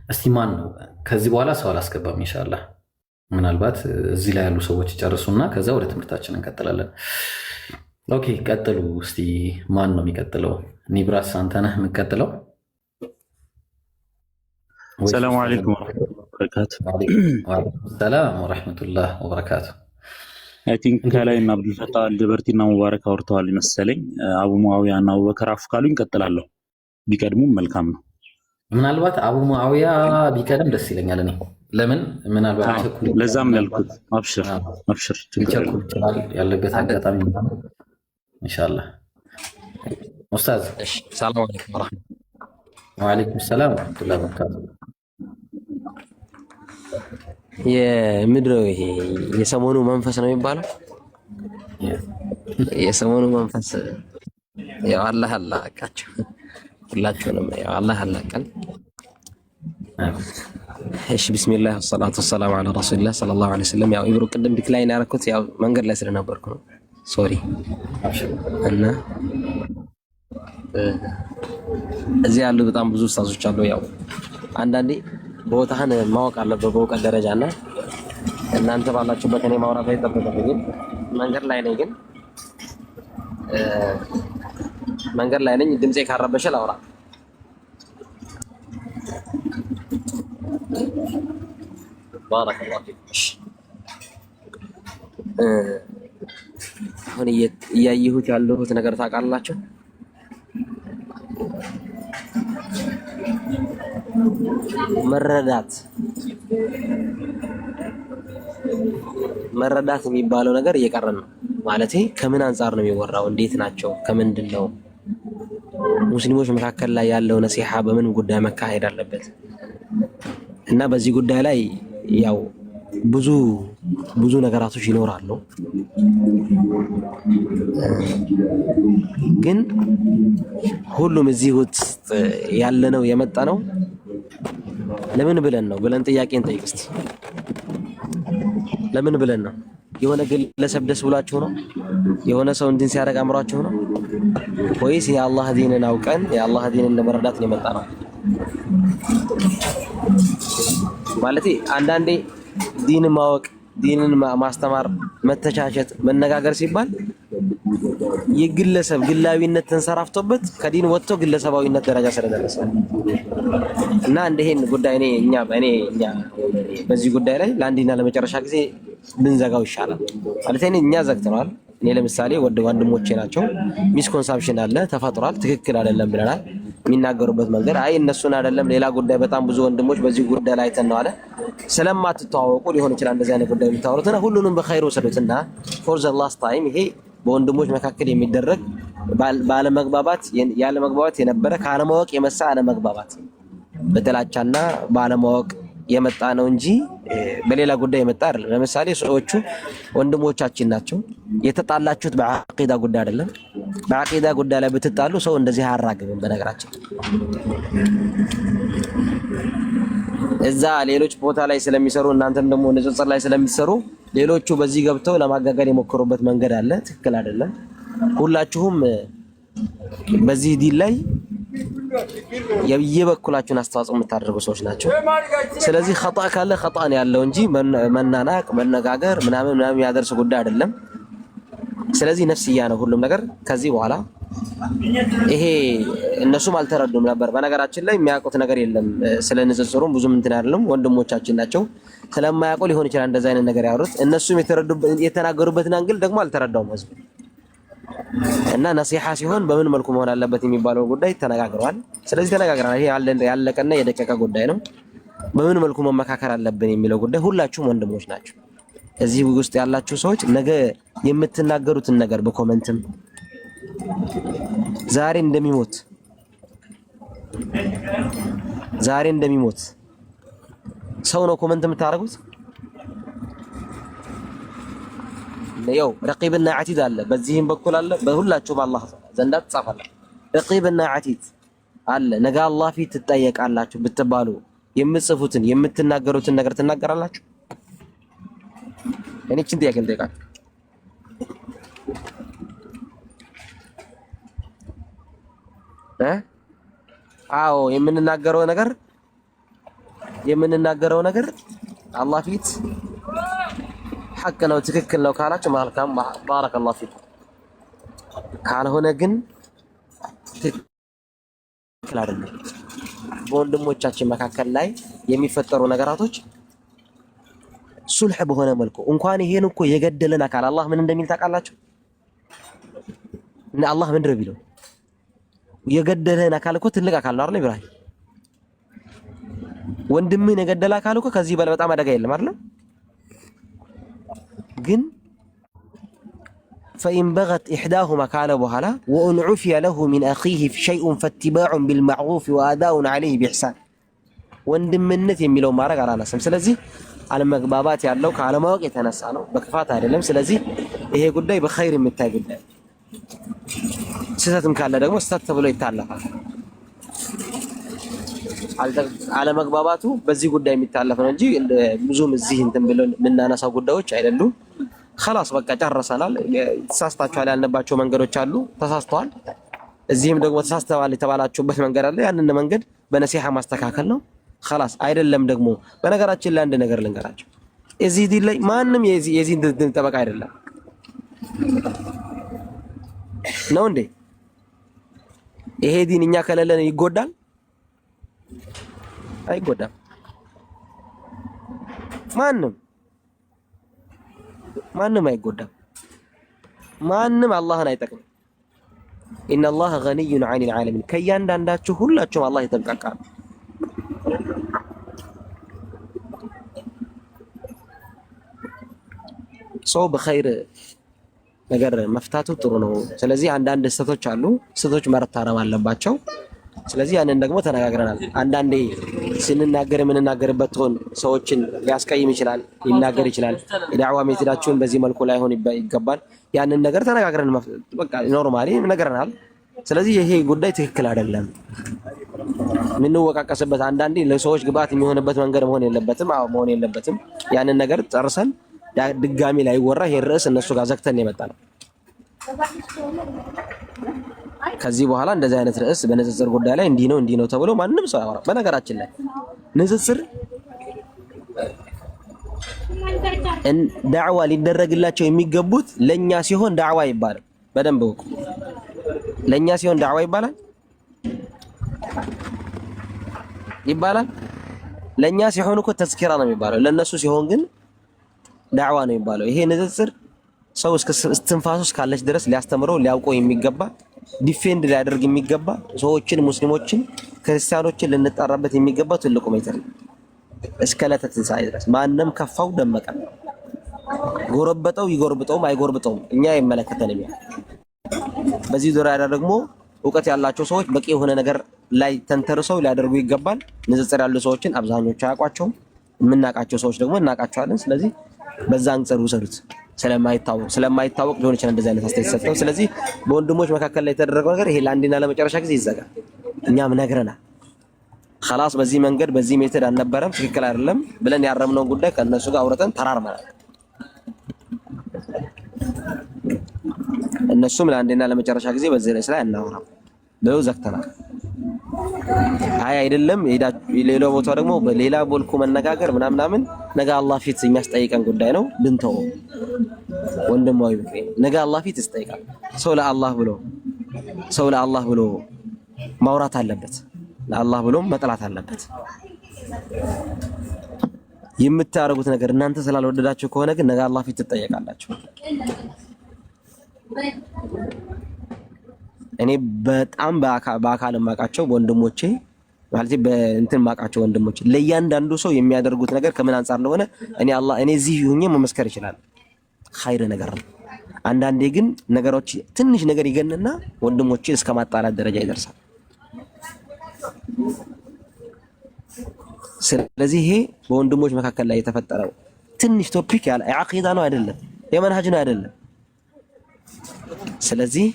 እስቲ ማን ነው ከዚህ በኋላ ሰው አላስገባም። ኢንሻአላህ ምናልባት እዚህ ላይ ያሉ ሰዎች ይጨርሱና ከዛ ወደ ትምህርታችን እንቀጥላለን። ኦኬ ቀጥሉ። እስቲ ማን ነው የሚቀጥለው? ኒብራስ አንተ ነህ የምትቀጥለው? ሰላም አለይኩም ወበረካቱ። ሰላም ወረሕመቱላህ ወበረካቱ። አይ ቲንክ ከላይ እና አብዱልፈታ አልጀበርቲና ሙባረክ አውርተዋል መሰለኝ። አቡ ሙአዊያ እና አቡበከር አፍ ካሉ ይቀጥላለሁ። ቢቀድሙም መልካም ነው። ምናልባት አቡ ሙአዊያ ቢቀድም ደስ ይለኛል። እኔ ለምን ምናልባት ለዛም ያልኩት አብሽር አብሽር ሊቸኩል ይችላል ያለበት አጋጣሚ ኢንሻአላህ። ኡስታዝ ሰላም አለይኩም ወራህመቱላህ። ወአለይኩም ሰላም ወራህመቱላህ ወበረካቱ። የምድረው ይሄ የሰሞኑ መንፈስ ነው የሚባለው። የሰሞኑ መንፈስ ያው አላህ አላቃቸው ሁላችሁንም ያው አላህ አላቀን። እሺ ቢስሚላህ ወሰላቱ ወሰላሙ ዐላ ረሱሊላህ ሰለላሁ ዐለይሂ ወሰለም። ያው ኢብሮ ቅድም ዲክላይን ያደረኩት ያው መንገድ ላይ ስለነበርኩ ነው። ሶሪ። እና እዚህ ያሉ በጣም ብዙ ኡስታዞች አሉ። ያው አንዳንዴ ቦታህን ማወቅ አለበት በእውቀት ደረጃ እና እናንተ ባላችሁበት እኔ ማውራት አይጠበቅብኝም። መንገድ ላይ ነኝ። ድምጼ ካረበሸ ላውራ። ባረከላሁ ፊክ። አሁን እያየሁት ያለሁት ነገር ታውቃላችሁ? መረዳት የሚባለው ነገር እየቀረን ነው። ማለቴ ከምን አንጻር ነው የሚወራው? እንዴት ናቸው? ከምንድን ነው? ሙስሊሞች መካከል ላይ ያለው ነሲሃ በምን ጉዳይ መካሄድ አለበት? እና በዚህ ጉዳይ ላይ ያው ብዙ ነገራቶች ይኖራሉ። ግን ሁሉም እዚህ ውስጥ ያለነው የመጣ ነው ለምን ብለን ነው ብለን ጥያቄ እንጠይቅ እስቲ። ለምን ብለን ነው? የሆነ ግለሰብ ደስ ብሏችሁ ነው? የሆነ ሰው እንዲን ሲያደርግ አምሯችሁ ነው? ወይስ የአላህ ዲንን አውቀን የአላህ ዲንን ለመረዳት ነው የመጣ ነው? ማለት አንዳንዴ ዲንን ማወቅ፣ ዲንን ማስተማር፣ መተቻቸት፣ መነጋገር ሲባል የግለሰብ ግላዊነት ተንሰራፍቶበት ከዲን ወጥቶ ግለሰባዊነት ደረጃ ስለደረሰ እና እንደሄን ጉዳይ እኛ በዚህ ጉዳይ ላይ ለአንድና ለመጨረሻ ጊዜ ብንዘጋው ይሻላል። ማለት እኛ ዘግተናል። እኔ ለምሳሌ ወንድሞቼ ናቸው፣ ሚስኮንሳፕሽን አለ ተፈጥሯል፣ ትክክል አይደለም ብለናል። የሚናገሩበት መንገድ አይ እነሱን አይደለም ሌላ ጉዳይ በጣም ብዙ ወንድሞች በዚህ ጉዳይ ላይ ተነው አለ። ስለማትተዋወቁ ሊሆን ይችላል እንደዚህ አይነት ጉዳይ የምታወሩትና ሁሉንም በኸይር ወሰዱትና ፎር ዘ ላስት ታይም ይሄ በወንድሞች መካከል የሚደረግ ባለመግባባት የነበረ ካለማወቅ የመሳ አለመግባባት በጥላቻና ባለማወቅ የመጣ ነው እንጂ በሌላ ጉዳይ የመጣ አይደለም። ለምሳሌ ሰዎቹ ወንድሞቻችን ናቸው። የተጣላችሁት በአቂዳ ጉዳይ አይደለም። በአቂዳ ጉዳይ ላይ ብትጣሉ ሰው እንደዚህ አያራግብም። በነገራችን እዛ ሌሎች ቦታ ላይ ስለሚሰሩ እናንተም ደግሞ ንጽጽር ላይ ስለሚሰሩ ሌሎቹ በዚህ ገብተው ለማጋጋል የሞከሩበት መንገድ አለ። ትክክል አይደለም። ሁላችሁም በዚህ ዲን ላይ የበኩላችሁን አስተዋጽኦ የምታደርጉ ሰዎች ናቸው። ስለዚህ ኸጣ ካለ ኸጣ ነው ያለው እንጂ መናናቅ፣ መነጋገር ምናምን ያደርስ ጉዳይ አይደለም። ስለዚህ ነፍስያ ነው ሁሉም ነገር። ከዚህ በኋላ ይሄ እነሱም አልተረዱም ነበር። በነገራችን ላይ የሚያውቁት ነገር የለም። ስለ ንጽጽሩም ብዙም እንትን አይደለም። ወንድሞቻችን ናቸው። ስለማያውቁ ሊሆን ይችላል እንደዛ አይነት ነገር ያወሩት። እነሱም የተናገሩበትን አንግል ደግሞ አልተረዳውም ህዝቡ እና ነሲሃ ሲሆን በምን መልኩ መሆን አለበት የሚባለው ጉዳይ ተነጋግረዋል። ስለዚህ ተነጋግረናል። ይሄ ያለቀና የደቀቀ ጉዳይ ነው። በምን መልኩ መመካከር አለብን የሚለው ጉዳይ ሁላችሁም ወንድሞች ናቸው። እዚህ ውስጥ ያላችሁ ሰዎች ነገ የምትናገሩትን ነገር በኮሜንትም ዛሬ እንደሚሞት ሰው ነው ኮሜንት የምታደርጉት። ያው ረቂብና ዓቲድ አለ፣ በዚህም በኩል አለ፣ በሁላችሁም አላህ ዘንዳ ትጻፋላችሁ። ረቂብና ዓቲድ አለ። ነገ አላህ ፊት ትጠየቃላችሁ ብትባሉ የምትጽፉትን የምትናገሩትን ነገር ትናገራላችሁ። እኔ እቺን ጥያቄ ልጠይቃችሁ። አዎ የምንናገረው ነገር አላህ ፊት ሐቅ ነው ትክክል ነው ካላችሁ መልካም ባረከላሁ ፊክ። ካልሆነ ግን ትክክል አይደለም። በወንድሞቻችን መካከል ላይ የሚፈጠሩ ነገራቶች ሱልህ በሆነ መልኩ እንኳን ይሄን እኮ የገደለን አካል አላህ ምን እንደሚል ታውቃላችሁ? እና አላህ ምንድን ነው ቢለው የገደለን አካል እኮ ትልቅ አካል ነው አይደል? ኢብራሂም ወንድምህን የገደለ አካል እኮ ከዚህ በላይ በጣም አደጋ የለም አይደል? ግን فإن بغت إحداهما قال بحالا وإن عفي له من أخيه شيء فاتباع بالمعروف وأداء عليه بإحسان ወንድምነት የሚለው ማድረግ አላነሳም። ስለዚህ አለመግባባት ያለው ከአለማወቅ የተነሳ ነው፣ በክፋት አይደለም። ስለዚህ ይሄ ጉዳይ በኸይር የሚታይ ጉዳይ፣ ስህተትም ካለ ደግሞ ስህተት ተብሎ ይታለፋል። አለመግባባቱ በዚህ ጉዳይ የሚታለፍ ነው እንጂ ብዙም እዚህ እንትን ብለን የምናነሳው ጉዳዮች አይደሉም። خلاص በቃ ጨርሰናል። ተሳስታችኋል ያልንባቸው መንገዶች አሉ፣ ተሳስተዋል። እዚህም ደግሞ ተሳስተዋል የተባላችሁበት መንገድ አለ። ያንን መንገድ በነሲሃ ማስተካከል ነው። خلاص አይደለም ደግሞ በነገራችን ላይ አንድ ነገር ልንገራችሁ። እዚህ ዲን ላይ ማንም የዚህ እንትን ጠበቃ አይደለም ነው እንዴ? ይሄ ዲን እኛ ከሌለን ይጎዳል? አይጎዳም። ማንም አይጎዳም። ማንም አላህን አይጠቅም። ኢነላህ ገኒዩን ዐኒል ዓለሚን። ከእያንዳንዳችሁ ሁላችሁም አላህ የተብቃቃ ነው። ሰው በኸይር ነገር መፍታቱ ጥሩ ነው። ስለዚህ አንዳንድ ስህተቶች አሉ፣ ስህተቶች መታረም አለባቸው። ስለዚህ ያንን ደግሞ ተነጋግረናል። አንዳንዴ ስንናገር የምንናገርበት ሆን ሰዎችን ሊያስቀይም ይችላል፣ ሊናገር ይችላል። የዳዕዋ ሜቶዳችሁን በዚህ መልኩ ላይሆን ይገባል። ያንን ነገር ተነጋግረን በቃ ኖርማሊ ነገርናል። ስለዚህ ይሄ ጉዳይ ትክክል አይደለም። የምንወቃቀስበት አንዳንዴ ለሰዎች ግብአት የሚሆንበት መንገድ መሆን የለበትም። አዎ መሆን የለበትም። ያንን ነገር ጨርሰን ድጋሚ ላይ ወራ ይሄ ርዕስ እነሱ ጋር ዘግተን የመጣ ነው። ከዚህ በኋላ እንደዚህ አይነት ርዕስ በንጽጽር ጉዳይ ላይ እንዲህ ነው ተብሎ ማንም ሰው ያወራ። በነገራችን ላይ ንጽጽር ዳዕዋ ሊደረግላቸው የሚገቡት ለኛ ሲሆን ዳዕዋ ይባላል። በደንብ ወቁ። ለኛ ሲሆን ዳዕዋ ይባላል። ለኛ ሲሆን እኮ ተዝኪራ ነው የሚባለው። ለነሱ ሲሆን ግን ዳዕዋ ነው የሚባለው። ይሄ ንጽጽር ሰው እስከ እስትንፋሱ እስካለች ድረስ ሊያስተምረው ሊያውቀው የሚገባ ዲፌንድ ሊያደርግ የሚገባ ሰዎችን፣ ሙስሊሞችን፣ ክርስቲያኖችን ልንጠራበት የሚገባ ትልቁ ሜትር ነው። እስከ ዕለተ ትንሣኤ ድረስ ማንም ከፋው ደመቀ ጎረበጠው ይጎርብጠውም አይጎርብጠውም እኛ አይመለከተንም። በዚህ ዙሪያ ደግሞ እውቀት ያላቸው ሰዎች በቂ የሆነ ነገር ላይ ተንተርሰው ሊያደርጉ ይገባል። ንጽጽር ያሉ ሰዎችን አብዛኞቹ አያውቋቸውም። የምናውቃቸው ሰዎች ደግሞ እናውቃቸዋለን። ስለዚህ በዛ አንጻር ውሰዱት። ስለማይታወቅ ሊሆን ይችላል እንደዚህ አይነት አስተያየት ሰጥተው። ስለዚህ በወንድሞች መካከል ላይ የተደረገው ነገር ይሄ ለአንድና ለመጨረሻ ጊዜ ይዘጋ። እኛም ነግረናል። خلاص በዚህ መንገድ በዚህ ሜተድ አልነበረም፣ ትክክል አይደለም ብለን ያረምነውን ጉዳይ ከነሱ ጋር አውርተን ተራርመናል። እነሱም ለአንድና ለመጨረሻ ጊዜ በዚህ ርዕስ ላይ እናወራም ብለው ዘግተናል። አይ አይደለም ሌላ ቦታ ደግሞ በሌላ ቦልኩ መነጋገር ምናምን ነገ አላህ ፊት የሚያስጠይቀን ጉዳይ ነው። ብንተው ወንድማዊ ምክሬ ነገ አላህ ፊት ይስጠይቃል። ሰው ለአላህ ብሎ ማውራት አለበት፣ ለአላህ ብሎ መጥላት አለበት። የምታረጉት ነገር እናንተ ስላልወደዳችሁ ከሆነ ግን ነገ አላህ ፊት ትጠየቃላችሁ። እኔ በጣም በአካል ማቃቸው ወንድሞቼ ማለት በእንትን ማቃቸው ወንድሞቼ ለእያንዳንዱ ሰው የሚያደርጉት ነገር ከምን አንፃር እንደሆነ እኔ እዚህ ሆኜ መመስከር ይችላል። ኸይር ነገር ነው። አንዳንዴ ግን ነገሮች ትንሽ ነገር ይገንና ወንድሞቼን እስከ ማጣላት ደረጃ ይደርሳል። ስለዚህ ይሄ በወንድሞች መካከል ላይ የተፈጠረው ትንሽ ቶፒክ ያለ አቂዳ ነው አይደለም፣ የመንሃጅ ነው አይደለም። ስለዚህ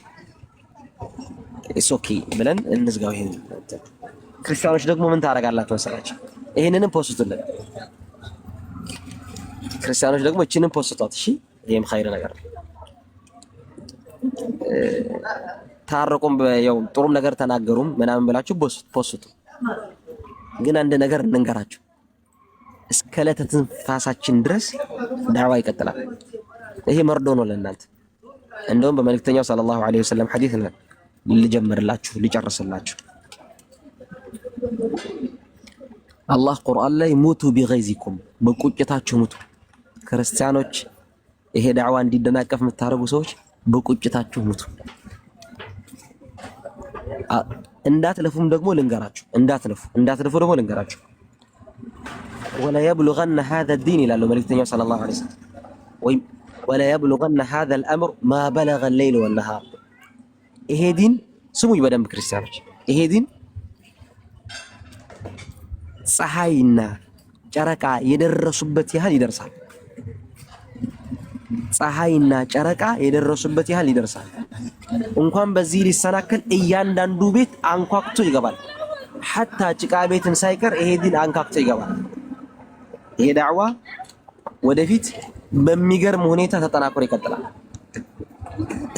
ኦኬ ብለን እንዝጋው። ይሄን ክርስቲያኖች ደግሞ ምን ታረጋላችሁ መሰላችሁ? ይሄንንም ፖስቱልን። ክርስቲያኖች ደግሞ እቺንም ፖስቷት። እሺ ይሄም ኸይር ነገር ነው። ታረቁም ያው ጥሩም ነገር ተናገሩም ምናምን ብላችሁ ፖስቱ። ግን አንድ ነገር እንንገራችሁ፣ እስከ ዕለተ ትንፋሳችን ድረስ ዳዕዋ ይቀጥላል። ይሄ መርዶ ነው ለእናንተ። እንደውም በመልእክተኛው ሰለላሁ ዐለይሂ ወሰለም ሐዲስ ልጨርስላችሁ አላህ ቁርአን ላይ ሙቱ ቢገይዚኩም በቁጭታችሁ ሙቱ። ክርስቲያኖች ይሄ ዳዕዋ እንዲደናቀፍ የምታደርጉ ሰዎች በቁጭታችሁ ሙቱ። እንዳትለፉም ደግሞ ልንገራችሁ፣ እንዳትለፉ ደግሞ ልንገራችሁ። ወላ የብሉገነ ሃዛ ዲን ይላሉ መልእክተኛው ሰለላሁ ዐለይሂ ወሰለም፣ ወይም ወላ የብሉገነ ሃዛ አልአምር ማ በለገ ሌይል ወነሃር። ይሄ ዲን ስሙኝ በደንብ ክርስቲያኖች፣ ይሄ ዲን ፀሐይና ጨረቃ የደረሱበት ያህል ይደርሳል። ፀሐይና ጨረቃ የደረሱበት ያህል ይደርሳል። እንኳን በዚህ ሊሰናከል እያንዳንዱ ቤት አንኳክቶ ይገባል። ሐታ ጭቃ ቤትን ሳይቀር ይሄ ዲን አንኳክቶ ይገባል። ይሄ ዳዕዋ ወደፊት በሚገርም ሁኔታ ተጠናክሮ ይቀጥላል።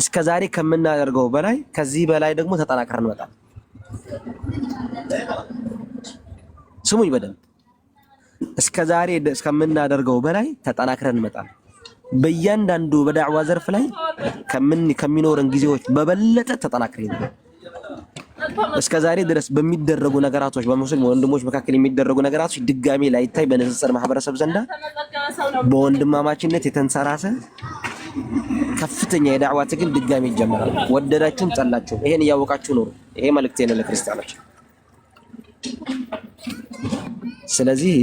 እስከዛሬ ከምናደርገው በላይ ከዚህ በላይ ደግሞ ተጠናክረን እንመጣለን። ስሙኝ በደንብ እስከዛሬ እስከምናደርገው በላይ ተጠናክረን እንመጣለን። በእያንዳንዱ በዳዕዋ ዘርፍ ላይ ከሚኖረን ጊዜዎች በበለጠ ተጠናክረን እንመጣለን። እስከዛሬ ድረስ በሚደረጉ ነገራቶች በሙስሊም ወንድሞች መካከል የሚደረጉ ነገራቶች ድጋሚ ላይታይ በንጽጽር ማህበረሰብ ዘንዳ በወንድማማችነት የተንሰራሰ ከፍተኛ የዳዕዋ ትግል ድጋሚ ይጀምራል። ወደዳችሁም ጠላችሁም ይሄን እያወቃችሁ ኑሩ። ይሄ መልእክቴ ነው ለክርስቲያኖች። ስለዚህ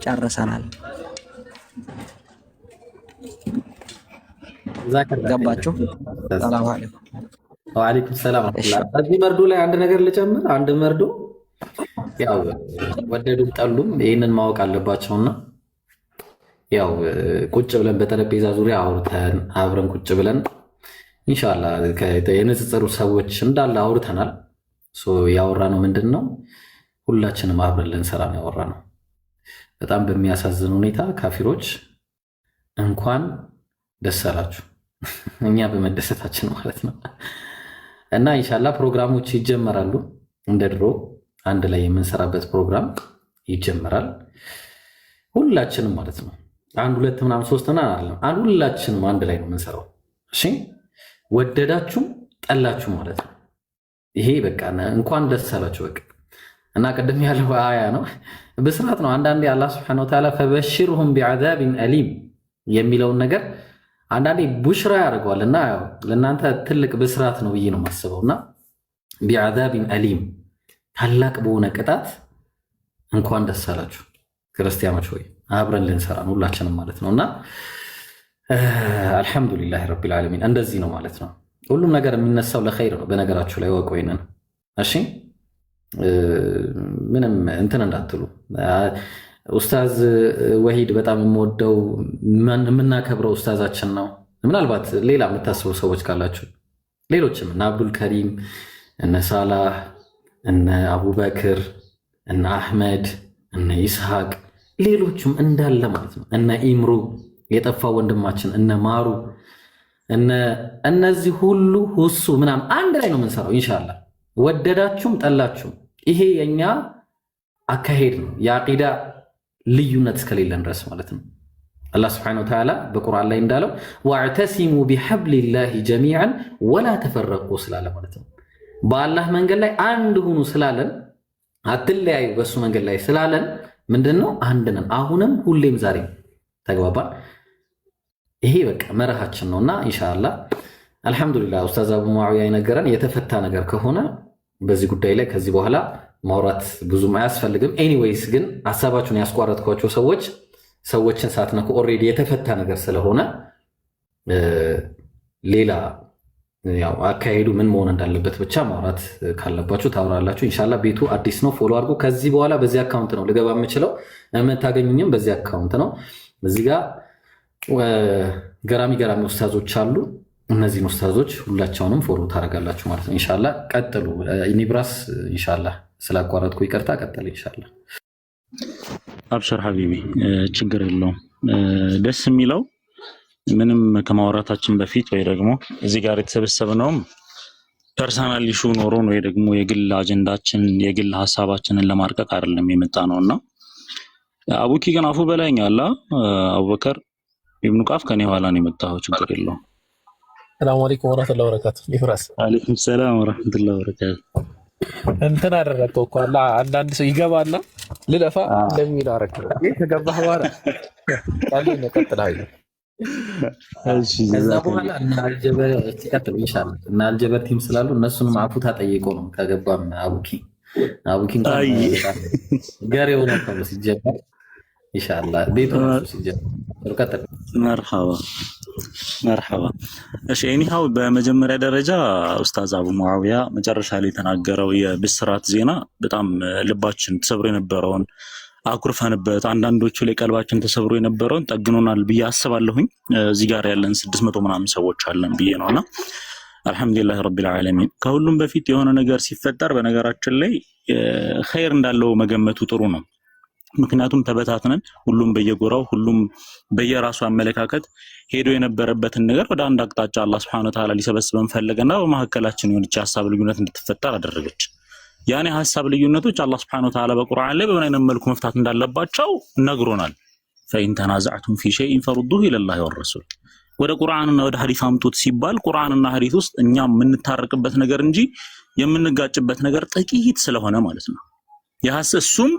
ጨርሰናል። ገባችሁ? ሰላም አለይኩም። ወአለይኩም ሰላም። እዚህ መርዶ ላይ አንድ ነገር ልጨምር። አንድ መርዶ ያው ወደዱም ጠሉም ይህንን ማወቅ አለባቸውና ያው ቁጭ ብለን በጠረጴዛ ዙሪያ አውርተን አብረን ቁጭ ብለን ኢንሻአላህ የንጽጽሩ ሰዎች እንዳለ አውርተናል። ያወራ ነው ምንድን ነው? ሁላችንም አብረን ልንሰራ ነው ያወራ ነው። በጣም በሚያሳዝን ሁኔታ ካፊሮች እንኳን ደስ አላችሁ እኛ በመደሰታችን ማለት ነው። እና ኢንሻአላህ ፕሮግራሞች ይጀመራሉ። እንደ ድሮ አንድ ላይ የምንሰራበት ፕሮግራም ይጀመራል። ሁላችንም ማለት ነው። አንድ ሁለት ምናምን ሶስት ምናምን አይደለም። ሁላችንም አንድ ላይ ነው የምንሰራው። እሺ ወደዳችሁ ጠላችሁ ማለት ነው። ይሄ በቃ እንኳን ደስ አላችሁ በቃ። እና ቅድም ያለው አያ ነው ብስራት ነው። አንዳንዴ አላህ Subhanahu Wa Ta'ala ፈበሽርሁም ቢዐዛቢን አሊም የሚለውን ነገር አንዳንዴ ቡሽራ ያደርገዋል። እና ያው ለእናንተ ትልቅ ብስራት ነው ብዬ ነው የማስበው። እና ቢዐዛቢን አሊም ታላቅ በሆነ ቅጣት እንኳን ደስ አላችሁ ክርስቲያኖች ሆይ አብረን ልንሰራ ነው ሁላችንም ማለት ነው። እና አልሐምዱሊላህ ረቢል ዓለሚን እንደዚህ ነው ማለት ነው። ሁሉም ነገር የሚነሳው ለኸይር ነው። በነገራችሁ ላይ ወቁ ይነን እሺ፣ ምንም እንትን እንዳትሉ። ኡስታዝ ወሂድ በጣም የምወደው የምናከብረው ኡስታዛችን ነው። ምናልባት ሌላ የምታስቡ ሰዎች ካላችሁ ሌሎችም እነ አብዱል ከሪም እነ ሳላህ እነ አቡበክር እነ አህመድ እነ ይስሐቅ ሌሎችም እንዳለ ማለት ነው። እነ ኢምሩ የጠፋው ወንድማችን እነ ማሩ እነዚህ ሁሉ ሁሱ ምናምን አንድ ላይ ነው የምንሰራው ኢንሻአላህ ወደዳችሁም ጠላችሁም። ይሄ የኛ አካሄድ ነው የአቂዳ ልዩነት እስከሌለን ድረስ ማለት ነው። አላህ Subhanahu Wa Ta'ala በቁርአን ላይ እንዳለው ወአዕተሲሙ ቢሐብሊላሂ ጀሚዓን ወላ ተፈረቁ ስላለ ማለት ነው። በአላህ መንገድ ላይ አንድ ሁኑ ስላለን አትለያዩ በሱ መንገድ ላይ ስላለን ምንድነው አንድ ነን። አሁንም ሁሌም ዛሬም ተግባባን። ይሄ በቃ መርሃችን ነውና ኢንሻአላህ አልহামዱሊላህ ኡስታዝ አቡ ሙአዊያ የነገረን የተፈታ ነገር ከሆነ በዚህ ጉዳይ ላይ ከዚህ በኋላ ማውራት ብዙም አያስፈልግም። ኤኒዌይስ ግን ሐሳባችሁን ያስቋረጥኳቸው ሰዎችን ሳትነኩ ኦሬዲ የተፈታ ነገር ስለሆነ ሌላ ያው አካሄዱ ምን መሆን እንዳለበት ብቻ ማውራት ካለባችሁ ታወራላችሁ። ኢንሻአላህ ቤቱ አዲስ ነው፣ ፎሎ አድርጉ። ከዚህ በኋላ በዚህ አካውንት ነው ልገባ የምችለው፣ የምታገኙኝም በዚህ አካውንት ነው። እዚህ ጋር ገራሚ ኡስታዞች አሉ። እነዚህን ኡስታዞች ሁላቸውንም ፎሎ ታደርጋላችሁ ማለት ነው። ኢንሻአላህ ቀጥሉ። ኒብራስ ኢንሻአላህ ስላቋረጥኩ ይቅርታ፣ ቀጥል ኢንሻአላህ። አብሽር ሐቢቢ ችግር የለውም። ደስ የሚለው ምንም ከማውራታችን በፊት ወይ ደግሞ እዚህ ጋር የተሰበሰብነውም ፐርሰናል ኢሹ ኖሮን ወይ ደግሞ የግል አጀንዳችን የግል ሐሳባችንን ለማርቀቅ አይደለም የመጣ ነውና አቡኪ ግን አፉ በላይኛ አላ አቡበከር ኢብኑ ቃፍ ከኔ ኋላ ነው የመጣው። ችግር የለውም። ሰላም አለይኩም ወራህመቱላሂ ወበረካቱ። ኒፍራስ አለይኩም ሰላም ወራህመቱላሂ ወበረካቱ። እንትን አደረገው እኮ አላ አንዳንድ ሰው ይገባና ልለፋ እንደሚል አረክ ከገባህ በኋላ ያለኝ ቀጥላለሁ። እሺ ከዛ በኋላ እና አልጀበር ሲቀጥል ይሻላል እና አልጀበር ቲም ስላሉ እነሱንም አፉታ ጠይቆ ነው ከገባም አቡኪ እንኳን ጋር የሆነ ነው ሲጀመር ኢንሻአላህ ቤቱ ነው ሲጀመር ቀጥል። መርሐባ እሺ ኤኒሃው በመጀመሪያ ደረጃ ኡስታዝ አቡ ሙአዊያ መጨረሻ ላይ የተናገረው የብስራት ዜና በጣም ልባችን ተሰብሮ የነበረውን አኩርፈንበት አንዳንዶቹ ላይ ቀልባችን ተሰብሮ የነበረውን ጠግኖናል ብዬ አስባለሁኝ። እዚህ ጋር ያለን 600 ምናምን ሰዎች አለን ብዬ ነውና አልহামዱሊላህ ረቢል ዓለሚን። ከሁሉም በፊት የሆነ ነገር ሲፈጠር በነገራችን ላይ ኸይር እንዳለው መገመቱ ጥሩ ነው። ምክንያቱም ተበታትነን ሁሉም በየጎራው ሁሉም በየራሱ አመለካከት ሄዶ የነበረበትን ነገር ወደ አንድ አቅጣጫ አላህ Subhanahu Wa Ta'ala ሊሰበስበን ፈለገና በመሐከላችን የሆነች ሐሳብ ልዩነት እንድትፈጠር አደረገች። ያኔ ሐሳብ ልዩነቶች አላህ Subhanahu Wa Ta'ala በቁርአን ላይ በምን አይነት መልኩ መፍታት እንዳለባቸው ነግሮናል። فإن تنازعتم في شيء فردوه إلى الله والرسول ወደ ቁርአንና ወደ ሐዲስ አምጡት ሲባል ቁርአንና ሐዲስ ውስጥ እኛ የምንታረቅበት ነገር እንጂ የምንጋጭበት ነገር ጥቂት ስለሆነ ማለት ነው። ያሐሰሱም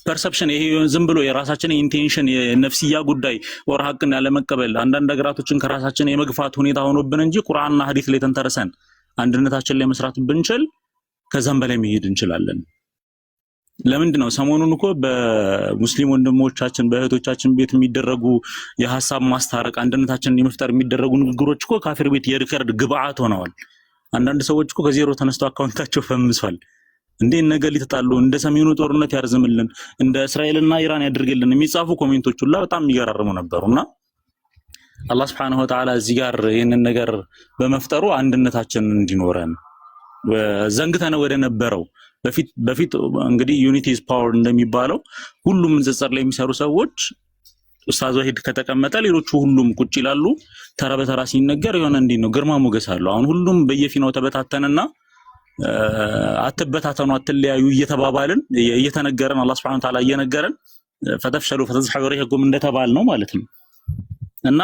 ፐርሰፕሽን ይሄ ዝም ብሎ የራሳችን ኢንቴንሽን የነፍስያ ጉዳይ ወር ሐቅን ያለ መቀበል አንዳንድ ነገራቶችን ከራሳችን የመግፋት ሁኔታ ሆኖብን እንጂ ቁርአንና ሐዲስ ላይ ተንተርሰን አንድነታችን ላይ መስራት ብንችል ከዛም በላይ መሄድ እንችላለን። ለምንድን ነው ሰሞኑን እኮ በሙስሊም ወንድሞቻችን በእህቶቻችን ቤት የሚደረጉ የሐሳብ ማስታረቅ አንድነታችንን የመፍጠር የሚደረጉ ንግግሮች እኮ ካፊር ቤት የሪከርድ ግብአት ሆነዋል። አንዳንድ ሰዎች እኮ ከዜሮ ተነስተው አካውንታቸው ፈምሷል። እንዴ ነገር ሊተጣሉ እንደ ሰሜኑ ጦርነት ያርዝምልን እንደ እስራኤልና ኢራን ያድርግልን የሚጻፉ ኮሜንቶች ሁላ በጣም የሚገራርሙ ነበሩና አላህ Subhanahu Wa Ta'ala እዚህ ጋር ይሄንን ነገር በመፍጠሩ አንድነታችንን እንዲኖረን ዘንግተን ወደ ነበረው በፊት እንግዲህ ዩኒቲ ኢዝ ፓወር እንደሚባለው ሁሉም ንጽጽር ላይ የሚሰሩ ሰዎች ኡስታዝ ወሂድ ከተቀመጠ ሌሎቹ ሁሉም ቁጭ ይላሉ። ተራ በተራ ሲነገር የሆነ እንዴ ነው ግርማ ሞገስ አለው። አሁን ሁሉም በየፊናው ተበታተነና አትበታተኑ አትለያዩ እየተባባልን እየተነገረን አላህ Subhanahu Wa Ta'ala እየነገረን ፈተፍሸሉ ፈተዝሐቡ ሪሁኩም እንደተባል ነው ማለት ነው። እና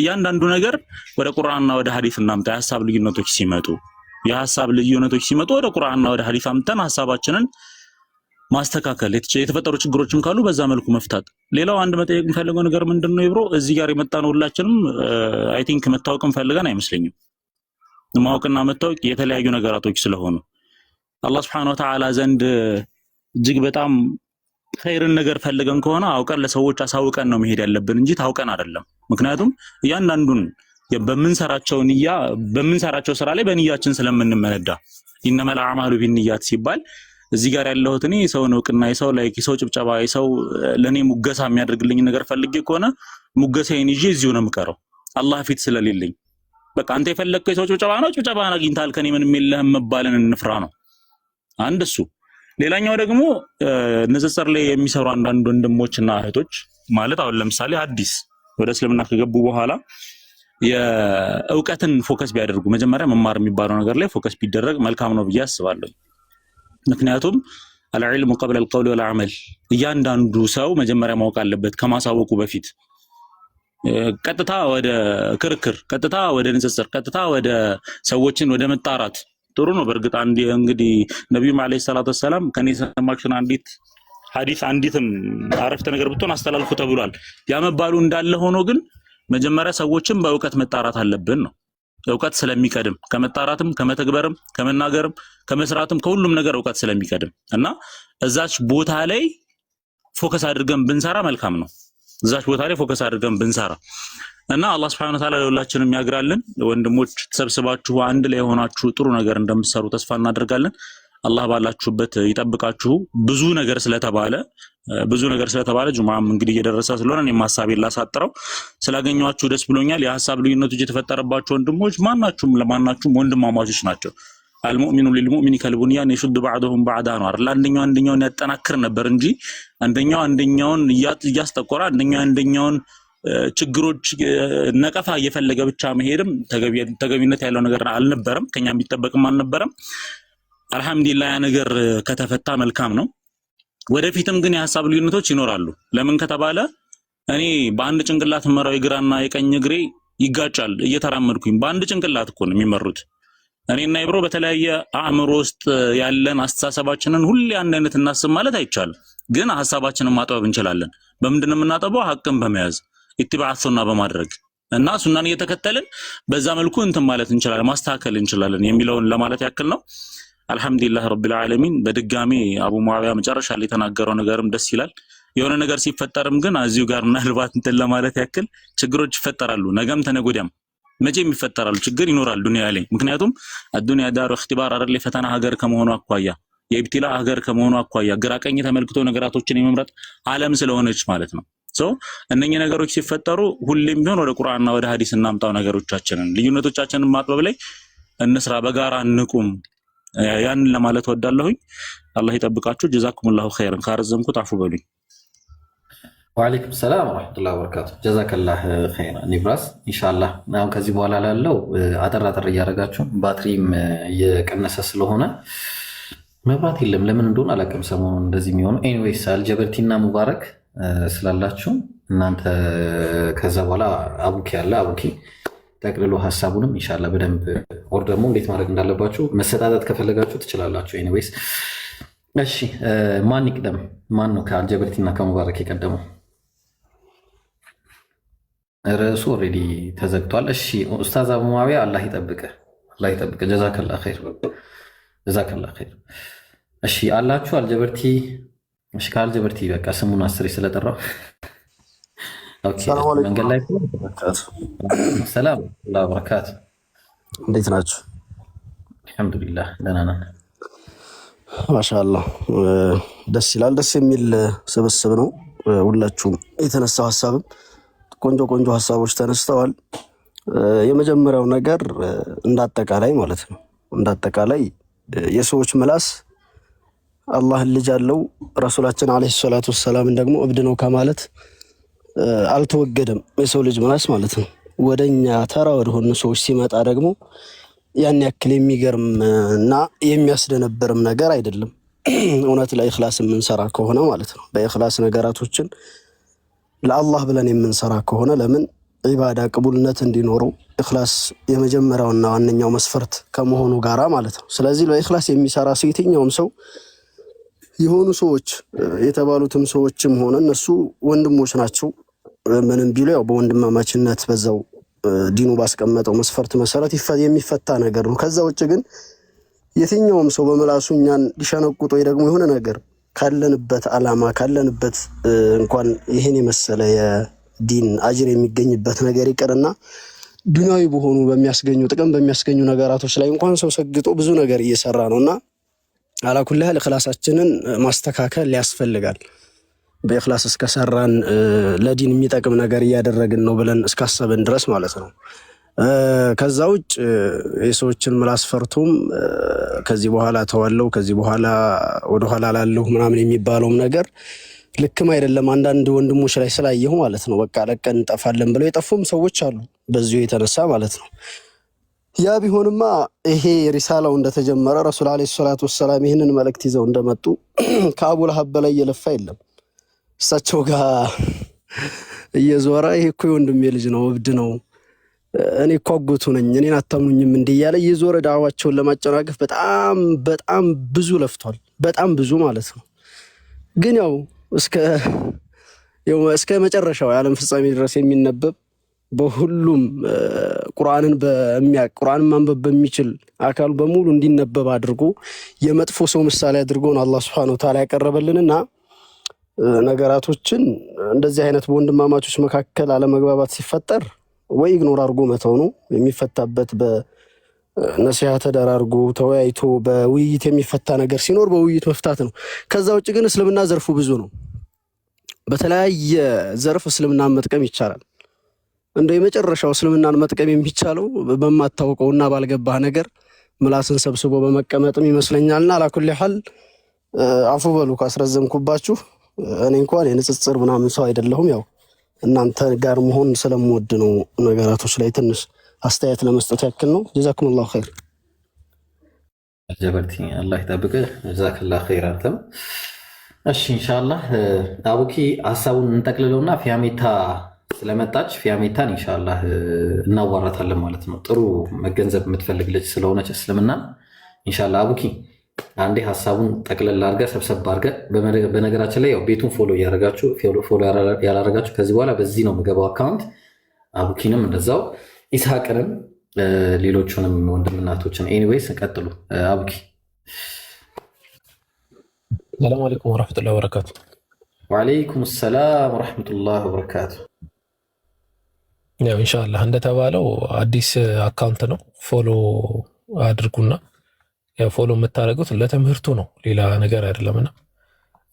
ያንዳንዱ ነገር ወደ ቁርአንና ወደ ሐዲስ እናምጣ። የሐሳብ ልዩነቶች ሲመጡ ወደ ቁርአንና ወደ ሐዲስ አምጥተን ሐሳባችንን ማስተካከል የተፈጠሩ ችግሮችም ካሉ በዛ መልኩ መፍታት። ሌላው አንድ መጠየቅ የምፈልገው ነገር ምንድነው ይብሮ እዚህ ጋር የመጣነው ሁላችንም አይ ቲንክ መታወቅም ፈልገን አይመስለኝም። ማወቅና መታወቅ የተለያዩ ነገራቶች ስለሆኑ አላህ Subhanahu Wa Ta'ala ዘንድ እጅግ በጣም ኸይርን ነገር ፈልገን ከሆነ አውቀን ለሰዎች አሳውቀን ነው መሄድ ያለብን እንጂ ታውቀን አይደለም። ምክንያቱም እያንዳንዱን በምንሰራቸው ስራ ላይ በንያችን ስለምንመነዳ ኢነመል አዕማሉ ቢንኒያት ሲባል እዚህ ጋር ያለሁት እኔ ሰው ነውቅና የሰው ላይክ የሰው ጭብጨባ የሰው ለኔ ሙገሳ የሚያደርግልኝ ነገር ፈልጌ ከሆነ ሙገሳዬን ይዤ እዚሁ ነው የምቀረው አላህ ፊት ስለሌለኝ። በቃ አንተ የፈለግከው የሰው ጭብጨባ ነው ጭብጨባን አግኝተሃል ከኔ ምንም የለህም መባልን እንፍራ ነው አንድ እሱ። ሌላኛው ደግሞ ንጽጽር ላይ የሚሰሩ አንዳንድ ወንድሞችና እህቶች ማለት አሁን ለምሳሌ አዲስ ወደ እስልምና ከገቡ በኋላ የእውቀትን ፎከስ ቢያደርጉ መጀመሪያ መማር የሚባለው ነገር ላይ ፎከስ ቢደረግ መልካም ነው ብዬ አስባለሁ። ምክንያቱም አልዕልሙ ቀብለ አልቀውል ወልዐመል እያንዳንዱ ሰው መጀመሪያ ማወቅ አለበት ከማሳወቁ በፊት። ቀጥታ ወደ ክርክር፣ ቀጥታ ወደ ንጽጽር፣ ቀጥታ ወደ ሰዎችን ወደ መጣራት ጥሩ ነው። በእርግጥ እንግዲህ ነብዩ መሐመድ ሰለላሁ ዐለይሂ ወሰለም ከኔ ሰማችሁን አንዲት ሐዲስ አንዲትም አረፍተ ነገር ብትሆን አስተላልፉ ተብሏል። ያመባሉ እንዳለ ሆኖ ግን መጀመሪያ ሰዎችን በእውቀት መጣራት አለብን ነው። እውቀት ስለሚቀድም ከመጣራትም ከመተግበርም ከመናገርም ከመስራትም ከሁሉም ነገር እውቀት ስለሚቀድም እና እዛች ቦታ ላይ ፎከስ አድርገን ብንሰራ መልካም ነው። እዛች ቦታ ላይ ፎከስ አድርገን ብንሰራ እና አላህ Subhanahu Wa Ta'ala ለሁላችንም ያግራልን። ወንድሞች ተሰብስባችሁ አንድ ላይ ሆናችሁ ጥሩ ነገር እንደምትሰሩ ተስፋ እናደርጋለን። አላህ ባላችሁበት ይጠብቃችሁ። ብዙ ነገር ስለተባለ ጁማም እንግዲህ እየደረሰ ስለሆነ እኔም ሐሳቤን ላሳጥረው ስላገኘኋችሁ ደስ ብሎኛል። የሐሳብ ልዩነቶች የተፈጠረባችሁ ወንድሞች ማናችሁም ለማናችሁም ወንድማማቾች ናቸው። አልሙእሚኑ ሊልሙእሚኒ ከልቡንያን የሹድ ባዕዱሁም ባዕዳ ነው አይደል? አንደኛው አንደኛውን ያጠናክር ነበር እንጂ አንደኛው አንደኛውን እያስጠቆረ አንደኛውን ችግሮች ነቀፋ እየፈለገ ብቻ መሄድም ተገቢነት ያለው ነገር አልነበረም፣ ከኛ የሚጠበቅም አልነበረም። አልহামዱሊላህ ያ ነገር ከተፈታ መልካም ነው። ወደፊትም ግን የሐሳብ ልዩነቶች ይኖራሉ። ለምን ከተባለ እኔ በአንድ ጭንቅላት መራው የግራና የቀኝ እግሬ ይጋጫል እየተራመድኩኝ። በአንድ ጭንቅላት እኮ ነው የሚመሩት። እኔና ኢብሮ በተለያየ አእምሮ ውስጥ ያለን አስተሳሰባችንን ሁሌ አንድ አይነት እናስብ ማለት አይቻልም። ግን ሐሳባችንን ማጥበብ እንችላለን። በምንድነው የምናጠበው? ሐቅን በመያዝ ኢትባዕ ሱና በማድረግ እና ሱናን እየተከተልን በዛ መልኩ እንትን ማለት እንችላለን፣ ማስተካከል እንችላለን የሚለውን ለማለት ያክል ነው። አልহামዱሊላህ ረቢል ዓለሚን። በድጋሚ አቡ ሙአዊያ መጨረሻ ላይ የተናገረው ነገርም ደስ ይላል። የሆነ ነገር ሲፈጠርም ግን እዚሁ ጋር ምናልባት እንትን ለማለት ያክል ችግሮች ይፈጠራሉ። ነገም ተነጎዳም መቼም ይፈጠራሉ፣ ችግር ይኖራል ዱንያ ላይ። ምክንያቱም አዱንያ ዳሩ እክትባር አይደል፣ ፈተና ሀገር ከመሆኑ አኳያ የኢብቲላ ሀገር ከመሆኑ አኳያ ግራቀኝ ተመልክቶ ነገራቶችን የመምረጥ ዓለም ስለሆነች ማለት ነው። እነኚህ ነገሮች ሲፈጠሩ ሁሌም ቢሆን ወደ ቁርአንና ወደ ሐዲስ እናምጣው ነገሮቻችንን፣ ልዩነቶቻችንን ማጥበብ ላይ እንስራ፣ በጋራ እንቁም። ያንን ለማለት ወዳለሁኝ። አላህ ይጠብቃችሁ። ጀዛኩሙላሁ ኸይረን። ካረዘምኩት አፉ በሉኝ። ወአለይኩም ሰላም ወራህመቱላሂ ወበረካቱ። ጀዛከላህ ኸይረን ኒብራስ። ኢንሻአላህ አሁን ከዚህ በኋላ ላለው አጠር አጠር እያደረጋችሁ ባትሪም እየቀነሰ ስለሆነ መብራት የለም። ለምን እንደሆነ አላውቅም ሰሞኑን እንደዚህ የሚሆነው። ኤኒዌይስ አልጀበርቲና ሙባረክ ስላላችሁ እናንተ ከዛ በኋላ አቡኪ ያለ አቡኪ ጠቅልሎ ሐሳቡንም ኢንሻአላህ በደንብ ኦር ደግሞ እንዴት ማድረግ እንዳለባችሁ መሰጣጣት ከፈለጋችሁ ትችላላችሁ። ኤኒዌይስ እሺ፣ ማን ይቅደም? ማን ነው ከአልጀበርቲና ከሙባረክ የቀደመው? ርዕሱ ኦልሬዲ ተዘግቷል። እሺ ኡስታዝ አቡ ሙአዊያ አላህ ይጠብቅ፣ አላህ ይጠብቅ። ጀዛከላህ ኸይር፣ ጀዛከላህ ኸይር። እሺ አላችሁ አልጀበርቲ? እሺ ከአልጀበርቲ በቃ ስሙን አስሬ ስለጠራው ኦኬ። መንገድ ላይ ሰላም አላህ በረካቱ። እንዴት ናችሁ? አልሐምዱሊላህ ደህና ነን። ማሻአላህ ደስ ይላል። ደስ የሚል ስብስብ ነው። ሁላችሁም የተነሳው ሐሳብም ቆንጆ ቆንጆ ሐሳቦች ተነስተዋል። የመጀመሪያው ነገር እንዳጠቃላይ ማለት ነው፣ እንዳጠቃላይ የሰዎች ምላስ አላህን ልጅ አለው ረሱላችን አለይሂ ሰላቱ ወሰላም ደግሞ እብድ ነው ከማለት አልተወገደም። የሰው ልጅ ምላስ ማለት ነው። ወደኛ ተራ ወደሆኑ ሰዎች ሲመጣ ደግሞ ያን ያክል የሚገርም እና የሚያስደነብርም ነገር አይደለም። እውነት ለኢኽላስ የምንሰራ ከሆነ ማለት ነው። በኢኽላስ ነገራቶችን ለአላህ ብለን የምንሰራ ከሆነ ለምን ዒባዳ ቅቡልነት እንዲኖረው ኢኽላስ የመጀመሪያውና ዋነኛው መስፈርት ከመሆኑ ጋራ ማለት ነው። ስለዚህ ለኢኽላስ የሚሰራ ሰው የትኛውም ሰው የሆኑ ሰዎች የተባሉትም ሰዎችም ሆነ እነሱ ወንድሞች ናቸው። ምንም ቢሉ ያው በወንድማማችነት በዛው ዲኑ ባስቀመጠው መስፈርት መሰረት የሚፈታ ነገር ነው። ከዛ ውጭ ግን የትኛውም ሰው በመላሱ እኛን ሊሸነቁጥ ወይ ደግሞ የሆነ ነገር ካለንበት ዓላማ ካለንበት እንኳን ይሄን የመሰለ የዲን አጅር የሚገኝበት ነገር ይቀርና ዱንያዊ በሆኑ በሚያስገኙ ጥቅም በሚያስገኙ ነገራቶች ላይ እንኳን ሰው ሰግጦ ብዙ ነገር እየሰራ ነውና አላኩልህ ኢኽላሳችንን ማስተካከል ያስፈልጋል። በኢኽላስ እስከሰራን ለዲን የሚጠቅም ነገር እያደረግን ነው ብለን እስካሰብን ድረስ ማለት ነው። ከዛ ውጭ የሰዎችን ምላስ ፈርቶም ከዚህ በኋላ ተዋለው ከዚህ በኋላ ወደኋላ ላለሁ ምናምን የሚባለውም ነገር ልክም አይደለም። አንዳንድ ወንድሞች ላይ ስላየሁ ማለት ነው በቃ ለቀን እንጠፋለን ብለው የጠፉም ሰዎች አሉ በዚሁ የተነሳ ማለት ነው። ያ ቢሆንማ ይሄ ሪሳላው እንደተጀመረ ረሱል አለይሂ ሰላቱ ወሰላም ይህንን መልእክት ይዘው እንደመጡ ከአቡ ለሀብ በላይ እየለፋ የለም። እሳቸው ጋር እየዞረ ይሄ እኮ የወንድሜ ልጅ ነው እብድ ነው እኔ እኮ አጎቱ ነኝ እኔን አታምኑኝም እንዲህ እያለ እየዞረ ዳዕዋቸውን ለማጨናገፍ በጣም በጣም ብዙ ለፍቷል። በጣም ብዙ ማለት ነው። ግን ያው እስከ መጨረሻው የዓለም ፍጻሜ ድረስ የሚነበብ በሁሉም ቁርአንን ማንበብ በሚችል አካሉ በሙሉ እንዲነበብ አድርጎ የመጥፎ ሰው ምሳሌ አድርጎን አላህ ሱብሓነሁ ወተዓላ ያቀረበልንና ነገራቶችን እንደዚህ አይነት በወንድማማቾች መካከል አለመግባባት ሲፈጠር ወይ ኢግኖር አድርጎ መተው ነው የሚፈታበት። በነሲሃ ተደራርጎ ተወያይቶ በውይይት የሚፈታ ነገር ሲኖር በውይይት መፍታት ነው። ከዛ ውጭ ግን እስልምና ዘርፉ ብዙ ነው። በተለያየ ዘርፍ እስልምናን መጥቀም ይቻላል። እንደ የመጨረሻው እስልምናን መጥቀም የሚቻለው በማታውቀውና ባልገባህ ነገር ምላስን ሰብስቦ በመቀመጥም ይመስለኛልና አላኩል ሐል አፉ በሉ ካስረዘምኩባችሁ። እኔ እንኳን የንጽጽር ምናምን ሰው አይደለሁም። ያው እናንተ ጋር መሆን ስለምወድ ነው ነገራቶች ላይ ትንሽ አስተያየት ለመስጠት ያክል ነው። ጀዛኩሙላሁ ኸይር። ጀበርቲ አላህ ይጠብቅ። ጀዛከላሁ ኸይር አንተም። እሺ ኢንሻአላህ አቡኪ ሐሳቡን እንጠቅልለውና ፊያሜታ ስለመጣች ፊያሜታን ኢንሻአላህ እናዋራታለን ማለት ነው። ጥሩ መገንዘብ የምትፈልግ ልጅ ስለሆነች እስልምና ኢንሻአላህ። አቡኪ አንዴ ሀሳቡን ጠቅለል አድርገህ ሰብሰብ አድርገህ፣ በነገራችን ላይ ያው ቤቱን ፎሎ እያደረጋችሁ ፎሎ ያላደረጋችሁ ከዚህ በኋላ በዚህ ነው የምገባው አካውንት። አቡኪንም እንደዛው ኢስሐቅንም ሌሎቹንም ወንድምናቶችን ኤኒዌይስ ቀጥሉ። አቡኪ ሰላም አለይኩም ወራህመቱላሂ ወበረካቱ። ወአለይኩም ሰላም ወራህመቱላሂ ወበረካቱ። ያው ኢንሻአላህ እንደተባለው አዲስ አካውንት ነው፣ ፎሎ አድርጉና ያው ፎሎ የምታደርጉት ለትምህርቱ ነው፣ ሌላ ነገር አይደለምና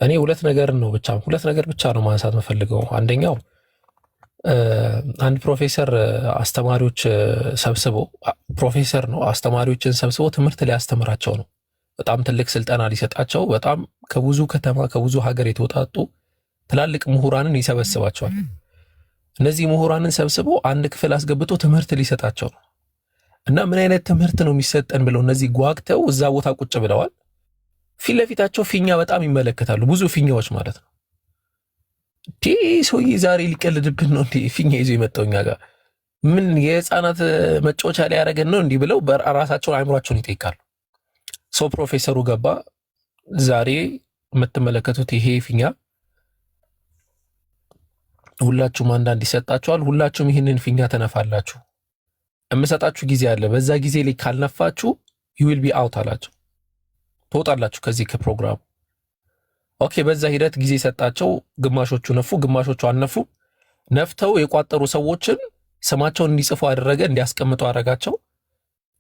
እኔ ሁለት ነገር ብቻ ነው ማንሳት የምፈልገው። አንደኛው አንድ ፕሮፌሰር አስተማሪዎች ሰብስበው ፕሮፌሰር ነው አስተማሪዎችን ሰብስበው ትምህርት ሊያስተምራቸው ነው። በጣም ትልቅ ስልጠና ሊሰጣቸው በጣም ከብዙ ከተማ ከብዙ ሀገር የተውጣጡ ትላልቅ ምሁራንን ይሰበስባቸዋል። እነዚህ ምሁራንን ሰብስቦ አንድ ክፍል አስገብቶ ትምህርት ሊሰጣቸው ነው እና ምን አይነት ትምህርት ነው የሚሰጠን ብለው እነዚህ ጓግተው እዛ ቦታ ቁጭ ብለዋል። ፊት ለፊታቸው ፊኛ በጣም ይመለከታሉ፣ ብዙ ፊኛዎች ማለት ነው። ሰውዬ ዛሬ ሊቀልድብን ነው እንዲህ ፊኛ ይዞ የመጣው እኛ ጋር ምን የህፃናት መጫወቻ ላይ ያደረገን ነው እንዲህ ብለው በራሳቸውን አእምሯቸውን ይጠይቃሉ። ሰው ፕሮፌሰሩ ገባ። ዛሬ የምትመለከቱት ይሄ ፊኛ ሁላችሁም አንዳንድ ይሰጣችኋል። ሁላችሁም ይህንን ፊኛ ተነፋላችሁ። የምሰጣችሁ ጊዜ አለ። በዛ ጊዜ ላይ ካልነፋችሁ you will be out አላቸው። ትወጣላችሁ ከዚህ ከፕሮግራሙ። ኦኬ። በዛ ሂደት ጊዜ ሰጣቸው። ግማሾቹ ነፉ፣ ግማሾቹ አልነፉ። ነፍተው የቋጠሩ ሰዎችን ስማቸውን እንዲጽፉ አደረገ፣ እንዲያስቀምጡ አደረጋቸው።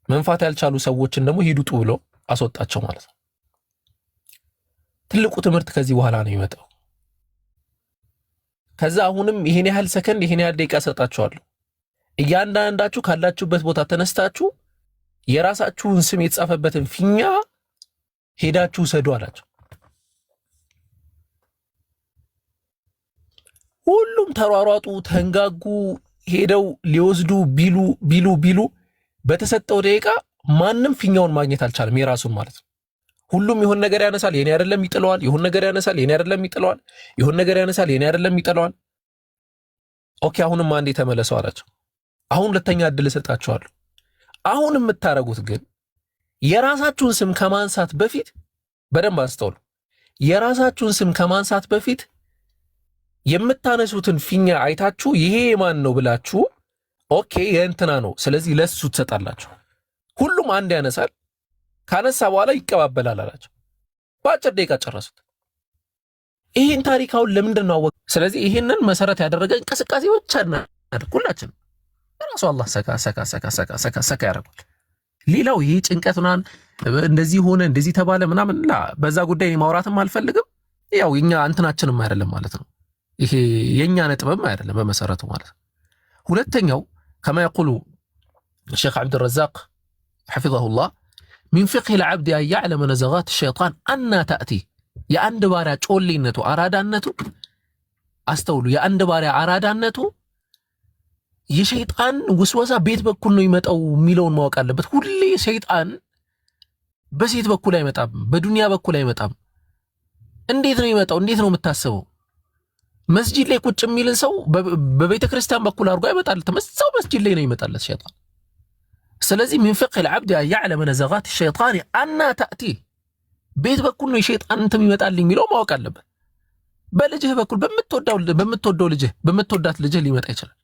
መንፋት ያልቻሉ ሰዎችን ደግሞ ሂዱጡ ብሎ አስወጣቸው ማለት ነው። ትልቁ ትምህርት ከዚህ በኋላ ነው የሚመጣው። ከዛ አሁንም ይሄን ያህል ሰከንድ ይሄን ያህል ደቂቃ ሰጣችኋለሁ። እያንዳንዳችሁ ካላችሁበት ቦታ ተነስታችሁ የራሳችሁን ስም የተጻፈበትን ፊኛ ሄዳችሁ ሰዱ አላቸው። ሁሉም ተሯሯጡ፣ ተንጋጉ። ሄደው ሊወስዱ ቢሉ በተሰጠው ደቂቃ ማንም ፊኛውን ማግኘት አልቻለም፣ የራሱን ማለት ነው። ሁሉም ይሁን ነገር ያነሳል፣ የኔ አይደለም ይጥለዋል። ይሁን ነገር ያነሳል፣ የኔ አይደለም ይጥለዋል። ይሁን ነገር ያነሳል፣ የኔ አይደለም ይጥለዋል። ኦኬ፣ አሁንም አንዴ ተመለሱ አላቸው። አሁን ሁለተኛ እድል እሰጣችኋለሁ። አሁን የምታረጉት ግን የራሳችሁን ስም ከማንሳት በፊት በደንብ አስተውሉ። የራሳችሁን ስም ከማንሳት በፊት የምታነሱትን ፊኛ አይታችሁ ይሄ ማን ነው ብላችሁ ኦኬ የእንትና ነው ስለዚህ ለሱ ትሰጣላችሁ። ሁሉም አንድ ያነሳል። ካነሳ በኋላ ይቀባበላል አላቸው። በአጭር ደቂቃ ጨረሱት። ይህን ታሪካውን ለምንድን ነው አወቅ? ስለዚህ ይህንን መሰረት ያደረገ እንቅስቃሴ ብቻ እናድርግ ሁላችን። ራሱ አላህ ሰካ ያደርጋል። ሌላው ይህ ጭንቀቱናን እንደዚህ ሆነ እንደዚህ ተባለ ምናምን በዛ ጉዳይ ማውራትም አልፈልግም። ያው የኛ እንትናችንም አይደለም ማለት ነው። ይሄ የኛ ነጥብም አይደለም በመሰረቱ ማለት ነው። ሁለተኛው كما يقول الشيخ عبد الرزاق حفظه الله من فقه العبد أن يعلم نزغات الشيطان أن تأتي يا عند بارع ጮሌነቱ አራዳነቱ አስተውሉ። ያ አንድ ባሪያ አራዳነቱ የሸይጣን ውስወሳ ቤት በኩል ነው ይመጣው የሚለውን ማወቅ አለበት። ሁሌ ሸይጣን በሴት በኩል አይመጣም፣ በዱንያ በኩል አይመጣም። እንዴት ነው ይመጣው? እንዴት ነው የምታስበው? መስጂድ ላይ ቁጭ የሚልን ሰው በቤተ ክርስቲያን በኩል አድርጎ አይመጣለትም። እዛው መስጂድ ላይ ነው ይመጣለት ሸይጣን። ስለዚህ من فقه العبد أن يعلم نزغات الشيطان أن تأتي ቤት በኩል ነው የሸይጣን እንትን ይመጣል የሚለው ማወቅ አለበት። በልጅህ በኩል በምትወደው ልጅህ በምትወዳት ልጅህ ሊመጣ ይችላል።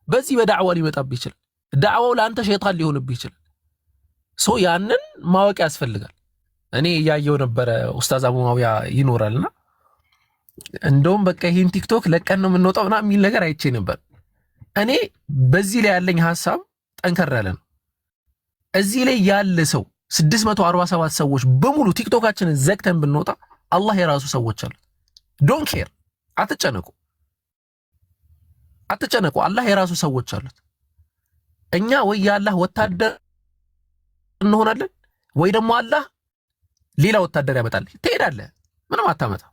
በዚህ በዳዕዋ ሊመጣብህ ይችላል። ዳዕዋው ለአንተ ሸይጣን ሊሆንብህ ይችላል። ሶ ያንን ማወቅ ያስፈልጋል። እኔ ያየው ነበረ ኡስታዝ አቡ ማውያ ይኖራልና እንደውም በቃ ይሄን ቲክቶክ ለቀን ነው የምንወጣው እና የሚል ነገር አይቼ ነበር። እኔ በዚህ ላይ ያለኝ ሐሳብ ጠንከር ያለ ነው። እዚህ ላይ ያለ ሰው 647 ሰዎች በሙሉ ቲክቶካችንን ዘግተን ብንወጣ አላህ የራሱ ሰዎች አሉት። ዶንት ኬር፣ አትጨነቁ። አላህ የራሱ ሰዎች አሉት። እኛ ወይ የአላህ ወታደር እንሆናለን ወይ ደግሞ አላህ ሌላ ወታደር ያመጣል። ትሄዳለህ፣ ምንም አታመጣ።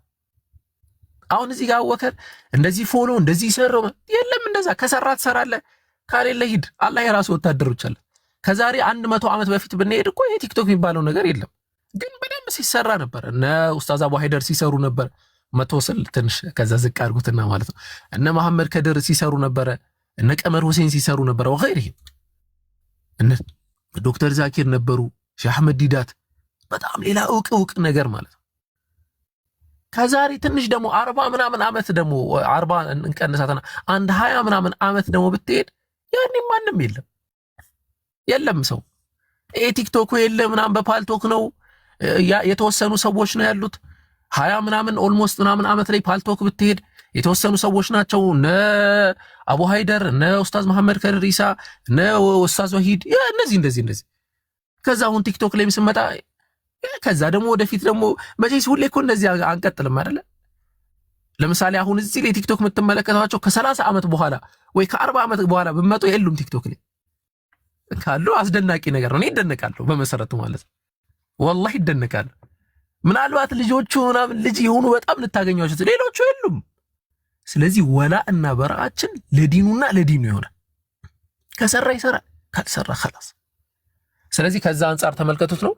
አሁን እዚህ ጋር ወከር እንደዚህ ፎሎ እንደዚህ ይሰራው የለም። እንደዛ ከሰራ ትሰራለህ፣ ካሌለ ሂድ። አላህ የራሱ ወታደሮች አለ። ከዛሬ 100 ዓመት በፊት ብንሄድ እኮ ይሄ ቲክቶክ የሚባለው ነገር የለም። ግን በደንብ ሲሰራ ነበር። እነ ኡስታዝ አቡ ሃይደር ሲሰሩ ነበር። መተወሰል ትንሽ ከዛ ዝቅ አድርጉትና ማለት ነው። እነ መሐመድ ከድር ሲሰሩ ነበረ፣ እነ ቀመር ሁሴን ሲሰሩ ነበረ፣ ወገይሪሂም እነ ዶክተር ዛኪር ነበሩ፣ ሼህ አህመድ ዲዳት፣ በጣም ሌላ እውቅ ነገር ማለት ነው። ከዛሬ ትንሽ ደግሞ 40 ምናምን ዓመት ደግሞ 40 እንቀንሳትና አንድ 20 ምናምን ዓመት ደግሞ ብትሄድ ያኔ ማንም የለም ሰው ቲክቶክ የለ ምናምን በፓልቶክ ነው የተወሰኑ ሰዎች ነው ያሉት። 20 ምናምን ኦልሞስት ምናምን ዓመት ላይ ፓልቶክ ብትሄድ የተወሰኑ ሰዎች ናቸው። እነ አቡ ሃይደር፣ እነ ኡስታዝ መሐመድ ከድር ኢሳ፣ እነ ኡስታዝ ወሂድ እነዚህ ከዛ አሁን ቲክቶክ ላይ ስመጣ ከዛ ደግሞ ወደፊት ደግሞ መቼስ ሁሌ እኮ እንደዚህ አንቀጥልም አይደለ? ለምሳሌ አሁን እዚህ ላይ ቲክቶክ የምትመለከቷቸው ከ30 ዓመት በኋላ ወይ ከ40 ዓመት በኋላ ብመጡ የሉም ቲክቶክ ላይ ካሉ አስደናቂ ነገር ነው። እኔ ይደነቃለሁ በመሰረቱ ማለት ነው። ወላሂ ይደነቃለሁ። ምናልባት ልጆቹ ምናምን ልጅ የሆኑ በጣም ልታገኟቸው፣ ሌሎቹ የሉም። ስለዚህ ወላ እና በራችን ለዲኑና ለዲኑ ይሆናል። ከሰራ ይሰራል፣ ካልሰራ خلاص። ስለዚህ ከዛ አንጻር ተመልከቱት ነው።